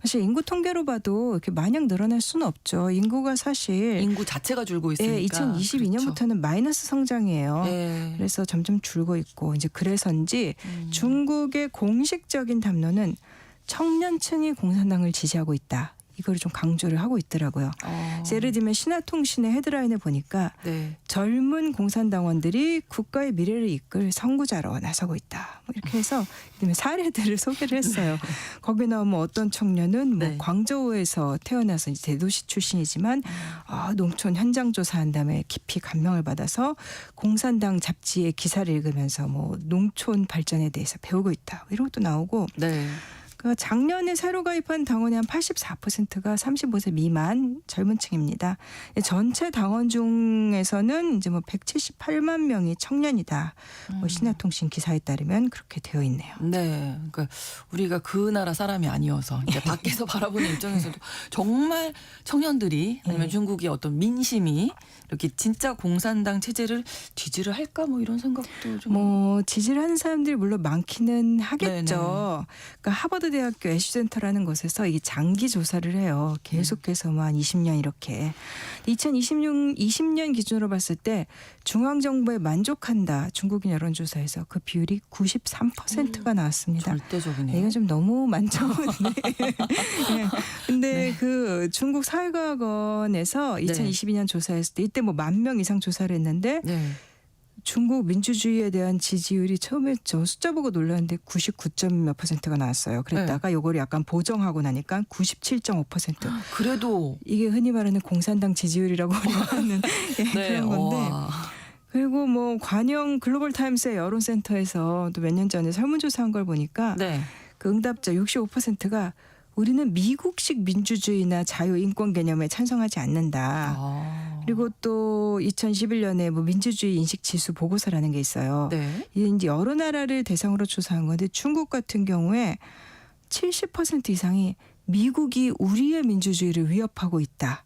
사실 인구 통계로 봐도 이렇게 마냥 늘어날 수는 없죠. 인구가 사실 인구 자체가 줄고 있으니까. 예, 2022년부터는 마이너스 성장이에요. 네. 그래서 점점 줄고 있고 이제 그래서인지 음. 중국의 공식적인 담론은 청년층이 공산당을 지지하고 있다. 이걸 좀 강조를 하고 있더라고요. 그래서 예를 들면 신화통신의 헤드라인에 보니까 네. 젊은 공산당원들이 국가의 미래를 이끌 선구자로 나서고 있다. 뭐 이렇게 해서 그다음에 사례들을 소개를 했어요. 거기 나오면 어떤 청년은 뭐 네. 광저우에서 태어나서 이제 대도시 출신이지만 농촌 현장 조사한 다음에 깊이 감명을 받아서 공산당 잡지의 기사를 읽으면서 뭐 농촌 발전에 대해서 배우고 있다. 이런 것도 나오고 네. 그러니까 작년에 새로 가입한 당원의 한 84%가 35세 미만 젊은 층입니다. 전체 당원 중에서는 이제 뭐 178만 명이 청년이다. 뭐 신화통신 기사에 따르면 그렇게 되어 있네요. 네. 그러니까 우리가 그 나라 사람이 아니어서 이제 밖에서 바라보는 입장에서도 정말 청년들이 아니면 중국의 어떤 민심이 이렇게 진짜 공산당 체제를 지지를 할까 뭐 이런 생각도 좀. 뭐 지지를 하는 사람들이 물론 많기는 하겠죠. 네네. 그러니까 하버드 대학교 애쉬센터라는 곳에서 이 장기 조사를 해요. 계속해서 뭐 한 20년 이렇게. 2020년 기준으로 봤을 때 중앙정부에 만족한다. 중국인 여론조사에서 그 비율이 93%가 나왔습니다. 절대적이네요. 이건 좀 너무 많죠. 네. 네. 근데 그 중국 사회과학원에서 2022년 조사했을 때 이때 뭐 10,000명 이상 조사를 했는데 네. 중국 민주주의에 대한 지지율이 처음에 저 숫자 보고 놀랐는데 99몇 %가 나왔어요. 그랬다가 요거를 약간 보정하고 나니까 97.5%. 그래도 이게 흔히 말하는 공산당 지지율이라고 하는 그런 건데. 와. 그리고 뭐 관영 글로벌 타임스의 여론센터에서 또 몇 년 전에 설문조사한 걸 보니까 네. 그 응답자 65%가 우리는 미국식 민주주의나 자유인권 개념에 찬성하지 않는다. 그리고 또 2011년에 뭐 민주주의 인식지수 보고서라는 게 있어요. 네. 이게 이제 여러 나라를 대상으로 조사한 건데 중국 같은 경우에 70% 이상이 미국이 우리의 민주주의를 위협하고 있다.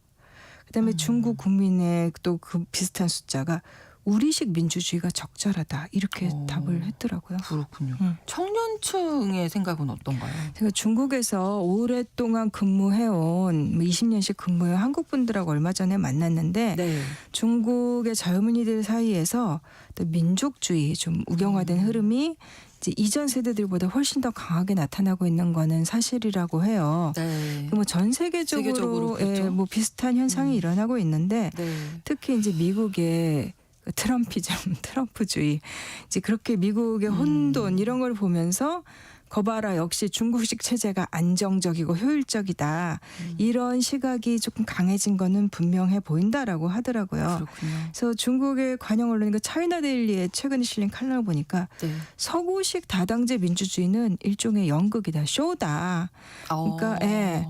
그다음에 중국 국민의 또 그 비슷한 숫자가 우리식 민주주의가 적절하다. 이렇게 답을 했더라고요. 그렇군요. 청년층의 생각은 어떤가요? 제가 중국에서 오랫동안 근무해온 20년씩 근무해온 한국 분들하고 얼마 전에 만났는데 네. 중국의 젊은이들 사이에서 또 민족주의 좀 우경화된 흐름이 이제 이전 세대들보다 훨씬 더 강하게 나타나고 있는 거는 사실이라고 해요. 네. 뭐 전 세계적으로, 세계적으로 그렇죠. 예, 뭐 비슷한 현상이 일어나고 있는데 네. 특히 이제 미국의 트럼피즘, 트럼프주의, 이제 그렇게 미국의 혼돈 이런 걸 보면서 거봐라 역시 중국식 체제가 안정적이고 효율적이다. 이런 시각이 조금 강해진 거는 분명해 보인다라고 하더라고요. 그렇군요. 그래서 중국의 관영 언론인 차이나 데일리에 최근에 실린 칼럼을 보니까 네. 서구식 다당제 민주주의는 일종의 연극이다, 쇼다. 그러니까 예.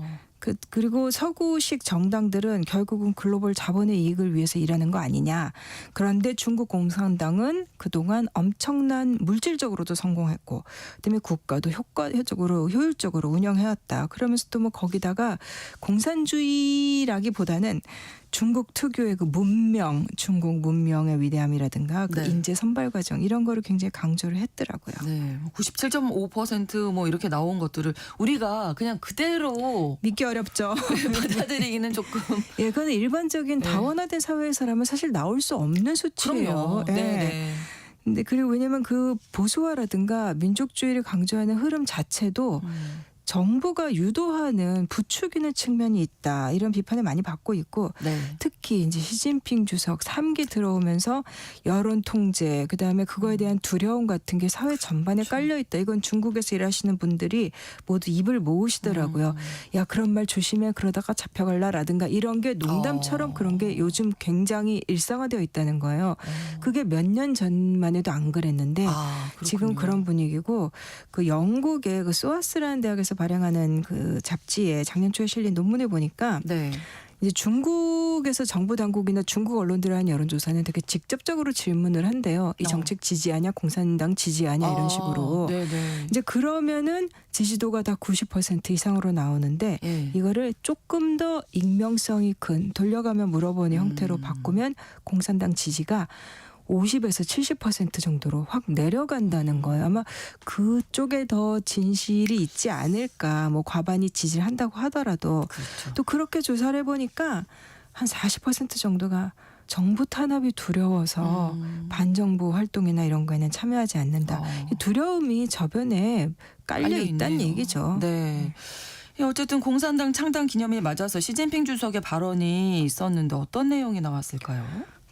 그리고 서구식 정당들은 결국은 글로벌 자본의 이익을 위해서 일하는 거 아니냐. 그런데 중국 공산당은 그동안 엄청난 물질적으로도 성공했고 그다음에 국가도 효율적으로 운영해왔다. 그러면서 또 뭐 거기다가 공산주의라기보다는 중국 특유의 그 문명, 중국 문명의 위대함이라든가 그 네. 인재 선발 과정 이런 거를 굉장히 강조를 했더라고요. 네. 97.5% 이렇게 나온 것들을 우리가 그냥 그대로 믿기 어렵죠. 받아들이기는 조금. 예, 그건 일반적인 네. 다원화된 사회에서라면 사실 나올 수 없는 수치예요. 그럼요. 예. 네. 근데 그리고 왜냐면 그 보수화라든가 민족주의를 강조하는 흐름 자체도 정부가 유도하는 부추기는 측면이 있다. 이런 비판을 많이 받고 있고 네. 특히 이제 시진핑 주석 3기 들어오면서 여론 통제, 그다음에 그거에 대한 두려움 같은 게 사회 전반에 깔려 있다. 이건 중국에서 일하시는 분들이 모두 입을 모으시더라고요. 야, 그런 말 조심해. 그러다가 잡혀갈라라든가 이런 게 농담처럼 그런 게 요즘 굉장히 일상화되어 있다는 거예요. 그게 몇 년 전만 해도 안 그랬는데 지금 그런 분위기고 그 영국의 그 소아스라는 대학에서 발행하는 그 잡지에 작년 초에 실린 논문을 보니까 네. 이제 중국에서 정부 당국이나 중국 언론들을 한 여론조사는 되게 직접적으로 질문을 한대요. 이 정책 지지하냐, 공산당 지지하냐 이런 식으로. 네네. 이제 그러면은 지지도가 다 90% 이상으로 나오는데 예. 이거를 조금 더 익명성이 큰 돌려가며 물어보는 형태로 바꾸면 공산당 지지가 50에서 70% 정도로 확 내려간다는 거예요. 아마 그쪽에 더 진실이 있지 않을까. 뭐 과반이 지지를 한다고 하더라도 그렇죠. 또 그렇게 조사를 해보니까 한 40% 정도가 정부 탄압이 두려워서 반정부 활동이나 이런 거에는 참여하지 않는다. 이 두려움이 저변에 깔려 있다는 얘기죠. 네. 어쨌든 공산당 창당 기념일 맞아서 시진핑 주석의 발언이 있었는데 어떤 내용이 나왔을까요?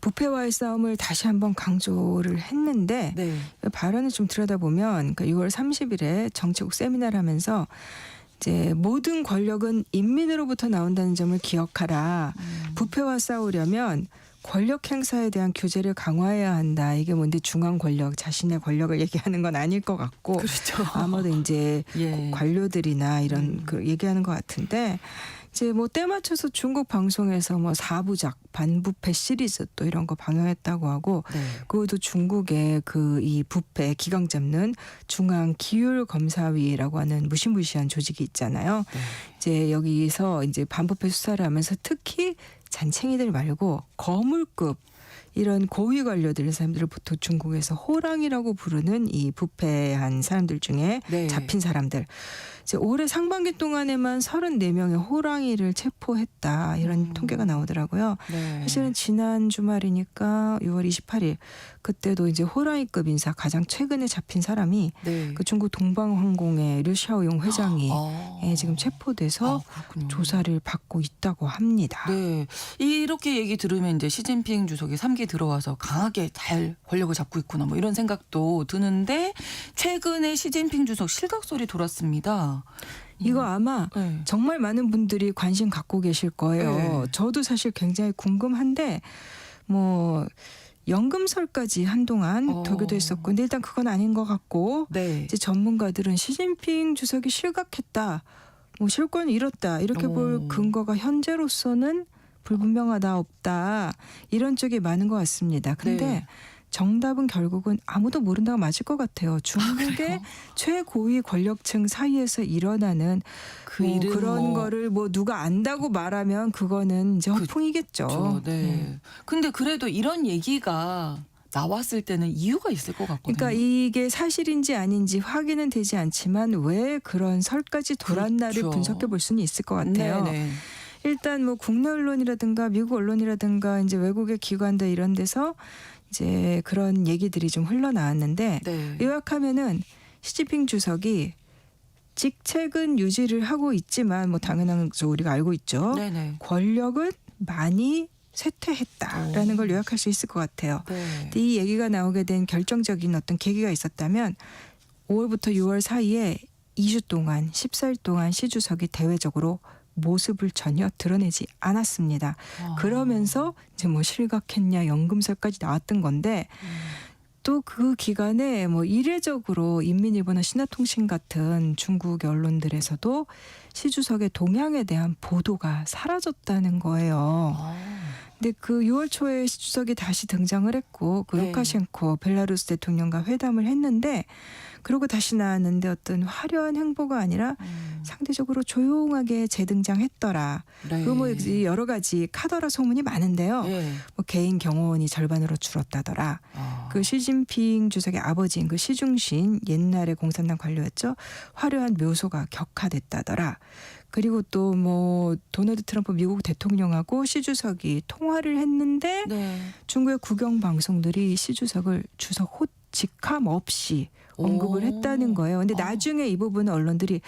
부패와의 싸움을 다시 한번 강조를 했는데 네. 발언을 좀 들여다보면 그러니까 6월 30일에 정치국 세미나를 하면서 이제 모든 권력은 인민으로부터 나온다는 점을 기억하라. 부패와 싸우려면 권력 행사에 대한 규제를 강화해야 한다. 이게 뭔데 중앙 권력, 자신의 권력을 얘기하는 건 아닐 것 같고 그렇죠. 아마도 이제 예. 관료들이나 이런 그 얘기하는 것 같은데 이제 뭐 때 맞춰서 중국 방송에서 뭐 4부작 반부패 시리즈 또 이런 거 방영했다고 하고 네. 그것도 중국의 그 이 부패 기강 잡는 중앙 기율 검사위라고 하는 무시무시한 조직이 있잖아요. 네. 이제 여기서 이제 반부패 수사를 하면서 특히 잔챙이들 말고 거물급 이런 고위 관료들 사람들을 보통 중국에서 호랑이라고 부르는 이 부패한 사람들 중에 네. 잡힌 사람들. 이제 올해 상반기 동안에만 34명의 호랑이를 체포했다. 이런 통계가 나오더라고요. 네. 사실은 지난 주말이니까 6월 28일 그때도 이제 호랑이급 인사 가장 최근에 잡힌 사람이 네. 그 중국 동방항공의 류샤오용 회장이 아. 지금 체포돼서 그렇군요. 조사를 받고 있다고 합니다. 네. 이렇게 얘기 들으면 이제 시진핑 주석이 3기 들어와서 강하게 잘 권력을 잡고 있구나 뭐 이런 생각도 드는데 최근에 시진핑 주석 실각설이 돌았습니다. 이거 아마 네. 정말 많은 분들이 관심 갖고 계실 거예요. 네. 저도 사실 굉장히 궁금한데 뭐 연금설까지 한동안 돌기도 했었고 근데 일단 그건 아닌 것 같고 네. 이제 전문가들은 시진핑 주석이 실각했다. 뭐 실권을 잃었다. 이렇게 볼 근거가 현재로서는 불분명하다 없다. 이런 쪽이 많은 것 같습니다. 근데 네. 정답은 결국은 아무도 모른다고 맞을 것 같아요. 중국의 최고위 권력층 사이에서 일어나는 뭐 그런 거를 뭐 누가 안다고 말하면 그거는 이제 허풍이겠죠. 그렇죠. 네. 근데 그래도 이런 얘기가 나왔을 때는 이유가 있을 것 같거든요. 그러니까 이게 사실인지 아닌지 확인은 되지 않지만 왜 그런 설까지 돌았나를 그렇죠. 분석해 볼 수는 있을 것 같아요. 네네. 일단 뭐 국내 언론이라든가 미국 언론이라든가 이제 외국의 기관들 이런 데서 이제 그런 얘기들이 좀 흘러나왔는데 네. 요약하면은 시진핑 주석이 직책은 유지를 하고 있지만 뭐 당연한 거 우리가 알고 있죠. 네네. 권력은 많이 쇠퇴했다라는 걸 요약할 수 있을 것 같아요. 네. 근데 이 얘기가 나오게 된 결정적인 어떤 계기가 있었다면 5월부터 6월 사이에 2주 동안 14일 동안 시 주석이 대외적으로 모습을 전혀 드러내지 않았습니다. 그러면서 이제 뭐 실각했냐 연금설까지 나왔던 건데 또 그 기간에 뭐 이례적으로 인민일보나 신화통신 같은 중국 언론들에서도 시 주석의 동향에 대한 보도가 사라졌다는 거예요. 근데 그 6월 초에 시 주석이 다시 등장을 했고 그 네. 루카셴코 벨라루스 대통령과 회담을 했는데 그러고 다시 나왔는데 어떤 화려한 행보가 아니라 상대적으로 조용하게 재등장했더라. 네. 그 뭐 여러 가지 카더라 소문이 많은데요. 네. 뭐 개인 경호원이 절반으로 줄었다더라. 그 시진핑 주석의 아버지인 그 시중신 옛날에 공산당 관료였죠. 화려한 묘소가 격화됐다더라. 그리고 또 뭐 도널드 트럼프 미국 대통령하고 시 주석이 통화를 했는데 네. 중국의 국영 방송들이 시 주석을 주석 직함 없이 언급을 오. 했다는 거예요. 근데 나중에 이 부분은 언론들이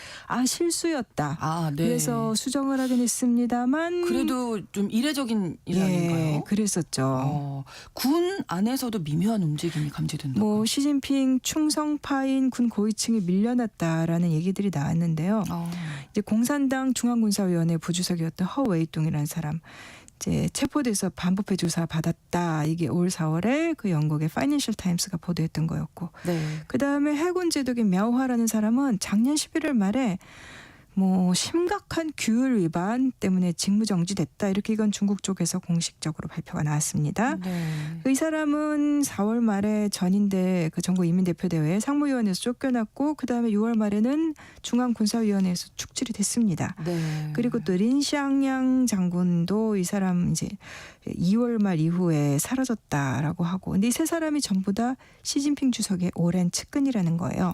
실수였다. 아, 네. 그래서 수정을 하긴 했습니다만 그래도 좀 이례적인 일 아닌가요? 예, 그랬었죠. 군 안에서도 미묘한 움직임이 감지된다. 뭐 시진핑 충성파인 군 고위층이 밀려났다라는 얘기들이 나왔는데요. 이제 공산당 중앙군사위원회 부주석이었던 허웨이동이라는 사람 이제 체포돼서 반부패 조사 받았다. 이게 올 4월에 그 영국의 파이낸셜 타임스가 보도했던 거였고. 네. 그다음에 해군 제독인 мя오화라는 사람은 작년 11월 말에 뭐 심각한 규율 위반 때문에 직무 정지됐다. 이렇게 이건 중국 쪽에서 공식적으로 발표가 나왔습니다. 네. 이 사람은 4월 말에 전인대 그 전국 인민대표대회 상무위원회에서 쫓겨났고 그다음에 6월 말에는 중앙군사위원회에서 축출이 됐습니다. 네. 그리고 또 린샹양 장군도 이 사람 이제 2월 말 이후에 사라졌다라고 하고 근데 이 세 사람이 전부 다 시진핑 주석의 오랜 측근이라는 거예요.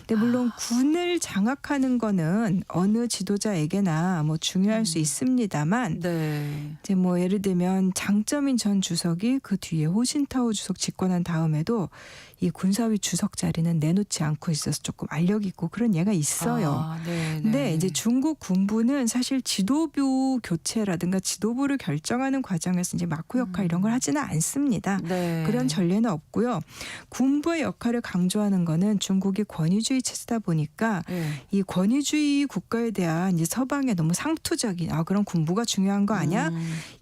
근데 물론 군을 장악하는 거는 어느 지도자에게나 뭐 중요할 수 있습니다만 네. 이제 뭐 예를 들면 장쩌민 전 주석이 그 뒤에 호신타오 주석 집권한 다음에도 이 군사위 주석 자리는 내놓지 않고 있어서 조금 알력이 있고 그런 예가 있어요. 네. 근데 이제 중국 군부는 사실 지도부 교체라든가 지도부를 결정하는 과정에서 이제 막후 역할 이런 걸 하지는 않습니다. 네. 그런 전례는 없고요. 군부의 역할을 강조하는 거는 중국이 권위주의 체제다 보니까 네. 이 권위주의 국가에 대한 이제 서방의 너무 상투적인 그런 군부가 중요한 거 아니야?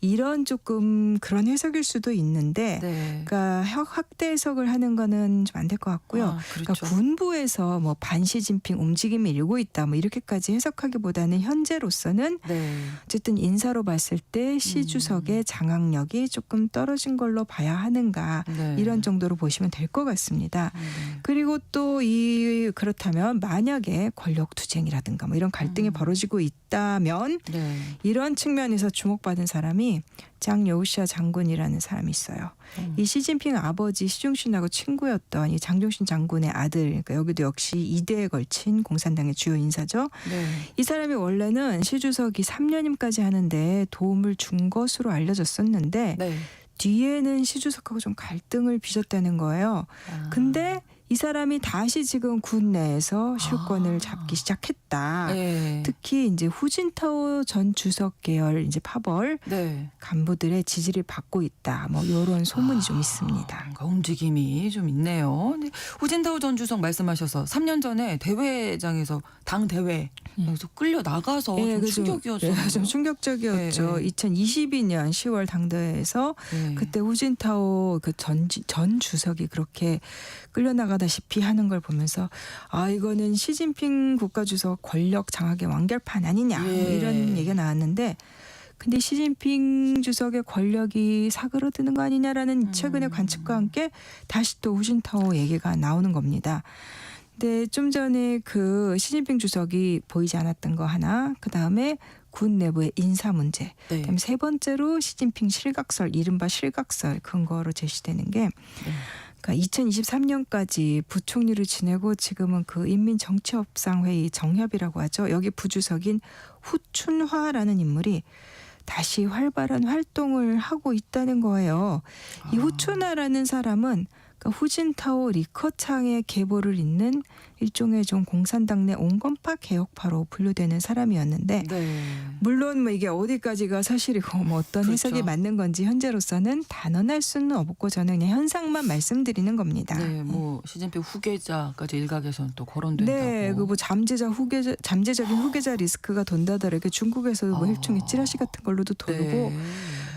이런 조금 그런 해석일 수도 있는데 네. 그러니까 확대 해석을 하는 거는 좀 안 될 것 같고요. 그렇죠. 그러니까 군부에서 뭐 반시진핑 움직임이 일고 있다 뭐 이렇게까지 해석하기보다는 현재로서는 네. 어쨌든 인사로 봤을 때 시 주석의 장악력이 조금 떨어진 걸로 봐야 하는가 네. 이런 정도로 보시면 될 것 같습니다. 그리고 또 그렇다면 만약에 권력 투쟁이라든가 뭐 이런 갈등이 벌어지고 있다면 네. 이런 측면에서 주목받은 사람이 장 여우시아 장군이라는 사람이 있어요. 이 시진핑 아버지 시중신하고 친구였던 이 장종신 장군의 아들, 그러니까 여기도 역시 2대에 걸친 공산당의 주요 인사죠. 네. 이 사람이 원래는 시 주석이 3년임까지 하는데 도움을 준 것으로 알려졌었는데 네. 뒤에는 시 주석하고 좀 갈등을 빚었다는 거예요. 근데 이 사람이 다시 지금 군 내에서 실권을 잡기 시작했다. 네. 특히 이제 후진타오 전 주석 계열 이제 파벌 네. 간부들의 지지를 받고 있다. 뭐 이런 소문이 좀 있습니다. 뭔가 움직임이 좀 있네요. 근데 후진타오 전 주석 말씀하셔서 3년 전에 대회장에서 당 대회에서 끌려 나가서 좀 그죠. 충격이었어요. 좀 충격적이었죠. 네. 2022년 10월 당대회에서 네. 그때 후진타오 그 전 주석이 그렇게 끌려나가다시피 하는 걸 보면서 이거는 시진핑 국가주석 권력 장악의 완결판 아니냐 뭐 이런 얘기가 나왔는데 근데 시진핑 주석의 권력이 사그러드는 거 아니냐라는 최근의 관측과 함께 다시 또 후진타오 얘기가 나오는 겁니다. 근데 좀 전에 그 시진핑 주석이 보이지 않았던 거 하나 그다음에 군 내부의 인사 문제 네. 그다음에 세 번째로 시진핑 실각설 이른바 실각설 근거로 제시되는 게 그러니까 2023년까지 부총리를 지내고 지금은 그 인민정치협상회의 정협이라고 하죠. 여기 부주석인 후춘화라는 인물이 다시 활발한 활동을 하고 있다는 거예요. 이 후춘화라는 사람은 그러니까 후진타오 리커창의 계보를 잇는 일종의 좀 공산당 내 온건파 개혁파로 분류되는 사람이었는데 네. 물론 뭐 이게 어디까지가 사실이고 뭐 어떤 그렇죠. 해석이 맞는 건지 현재로서는 단언할 수는 없고 저는 그냥 현상만 말씀드리는 겁니다. 네, 뭐 시진핑 후계자까지 일각에서는 또 거론된다고. 네, 그 뭐 잠재적인 후계자 리스크가 돈다더라 이렇게 중국에서도 뭐 일종의 찌라시 같은 걸로도 돌고. 네.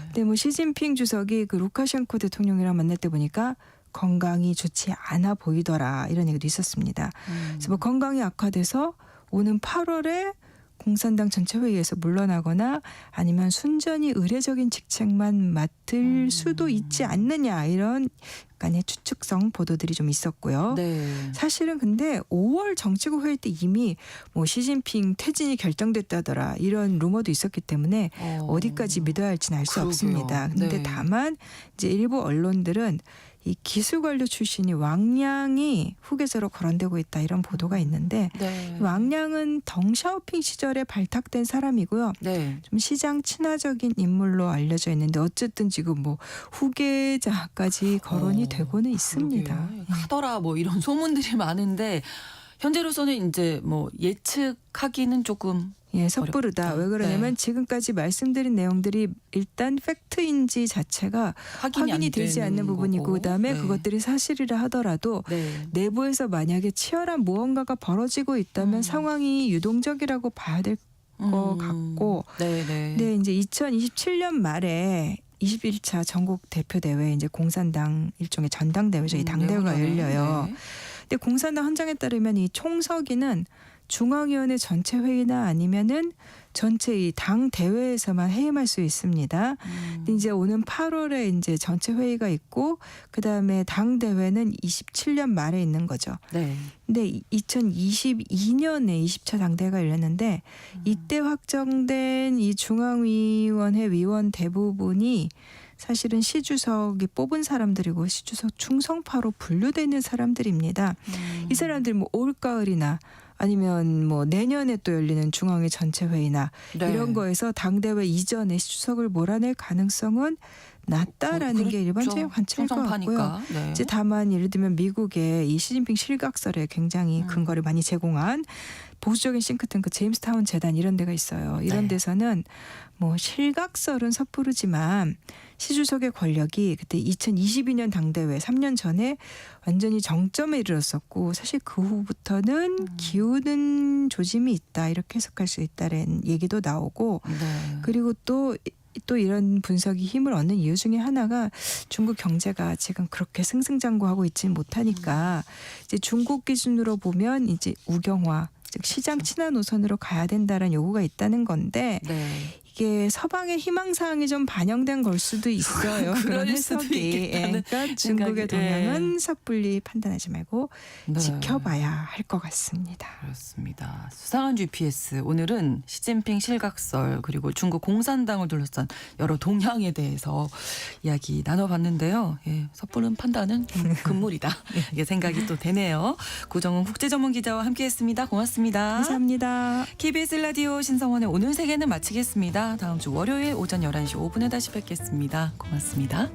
근데 뭐 시진핑 주석이 그 루카셴코 대통령이랑 만날 때 보니까 건강이 좋지 않아 보이더라 이런 얘기도 있었습니다. 그래서 뭐 건강이 악화돼서 오는 8월에 공산당 전체 회의에서 물러나거나 아니면 순전히 의례적인 직책만 맡을 수도 있지 않느냐 이런 약간의 추측성 보도들이 좀 있었고요. 네. 사실은 근데 5월 정치국 회의 때 이미 뭐 시진핑 퇴진이 결정됐다더라 이런 루머도 있었기 때문에 어디까지 믿어야 할지는 알 수 그러게요. 없습니다. 근데 네. 다만 이제 일부 언론들은 이 기술관료 출신이 왕량이 후계자로 거론되고 있다 이런 보도가 있는데 네. 왕량은 덩샤오핑 시절에 발탁된 사람이고요. 네. 좀 시장 친화적인 인물로 알려져 있는데 어쨌든 지금 뭐 후계자까지 거론이 되고는 있습니다. 그러게요. 카더라 뭐 이런 소문들이 많은데 현재로서는 이제 뭐 예측하기는 조금 예, 섣부르다. 어렵다. 왜 그러냐면 네. 지금까지 말씀드린 내용들이 일단 팩트인지 자체가 확인이 안 되지 되는 않는 부분이고 거고. 그다음에 네. 그것들이 사실이라 하더라도 네. 내부에서 만약에 치열한 무언가가 벌어지고 있다면 상황이 유동적이라고 봐야 될 것 같고 네, 네. 근데 이제 2027년 말에 21차 전국 대표 대회 이제 공산당 일종의 전당대회죠. 이 당대회가 내후년에. 열려요. 네. 근데 공산당 헌장에 따르면 이 총서기는 중앙위원회 전체 회의나 아니면은 전체 이 당 대회에서만 해임할 수 있습니다. 근데 이제 오는 8월에 이제 전체 회의가 있고 그 다음에 당 대회는 27년 말에 있는 거죠. 네. 근데 2022년에 20차 당대회가 열렸는데 이때 확정된 이 중앙위원회 위원 대부분이 사실은 시 주석이 뽑은 사람들이고 시 주석 충성파로 분류되는 사람들입니다. 이 사람들 뭐 올가을이나 아니면 뭐 내년에 또 열리는 중앙회 전체 회의나 네. 이런 거에서 당대회 이전에 시 주석을 몰아낼 가능성은 낮다라는 게 일반적인 관점일 것 같고요. 충성파니까. 네. 이제 다만 예를 들면 미국의 이 시진핑 실각설에 굉장히 근거를 많이 제공한 보수적인 싱크탱크 제임스타운 재단 이런 데가 있어요. 이런 네. 데서는 뭐 실각설은 섣부르지만 시 주석의 권력이 그때 2022년 당대회 3년 전에 완전히 정점에 이르렀었고 사실 그 후부터는 기우는 조짐이 있다 이렇게 해석할 수 있다는 얘기도 나오고 네. 그리고 또 이런 분석이 힘을 얻는 이유 중에 하나가 중국 경제가 지금 그렇게 승승장구하고 있지는 못하니까 이제 중국 기준으로 보면 이제 우경화 즉 시장 친화 노선으로 가야 된다는 요구가 있다는 건데 네. 이게 서방의 희망사항이 좀 반영된 걸 수도 있어요. 그런 그럴 수도 해석이. 있겠다는 그러니까 중국의 생각이, 예. 동향은 섣불리 판단하지 말고 네. 지켜봐야 할 것 같습니다. 그렇습니다. 수상한 GPS 오늘은 시진핑 실각설 그리고 중국 공산당을 둘러싼 여러 동향에 대해서 이야기 나눠봤는데요. 예, 섣부른 판단은 좀 금물이다. 이게 생각이 또 되네요. 고정은 국제전문기자와 함께했습니다. 고맙습니다. 감사합니다. KBS 라디오 신성원의 오늘 세계는 마치겠습니다. 다음 주 월요일 오전 11시 5분에 다시 뵙겠습니다. 고맙습니다.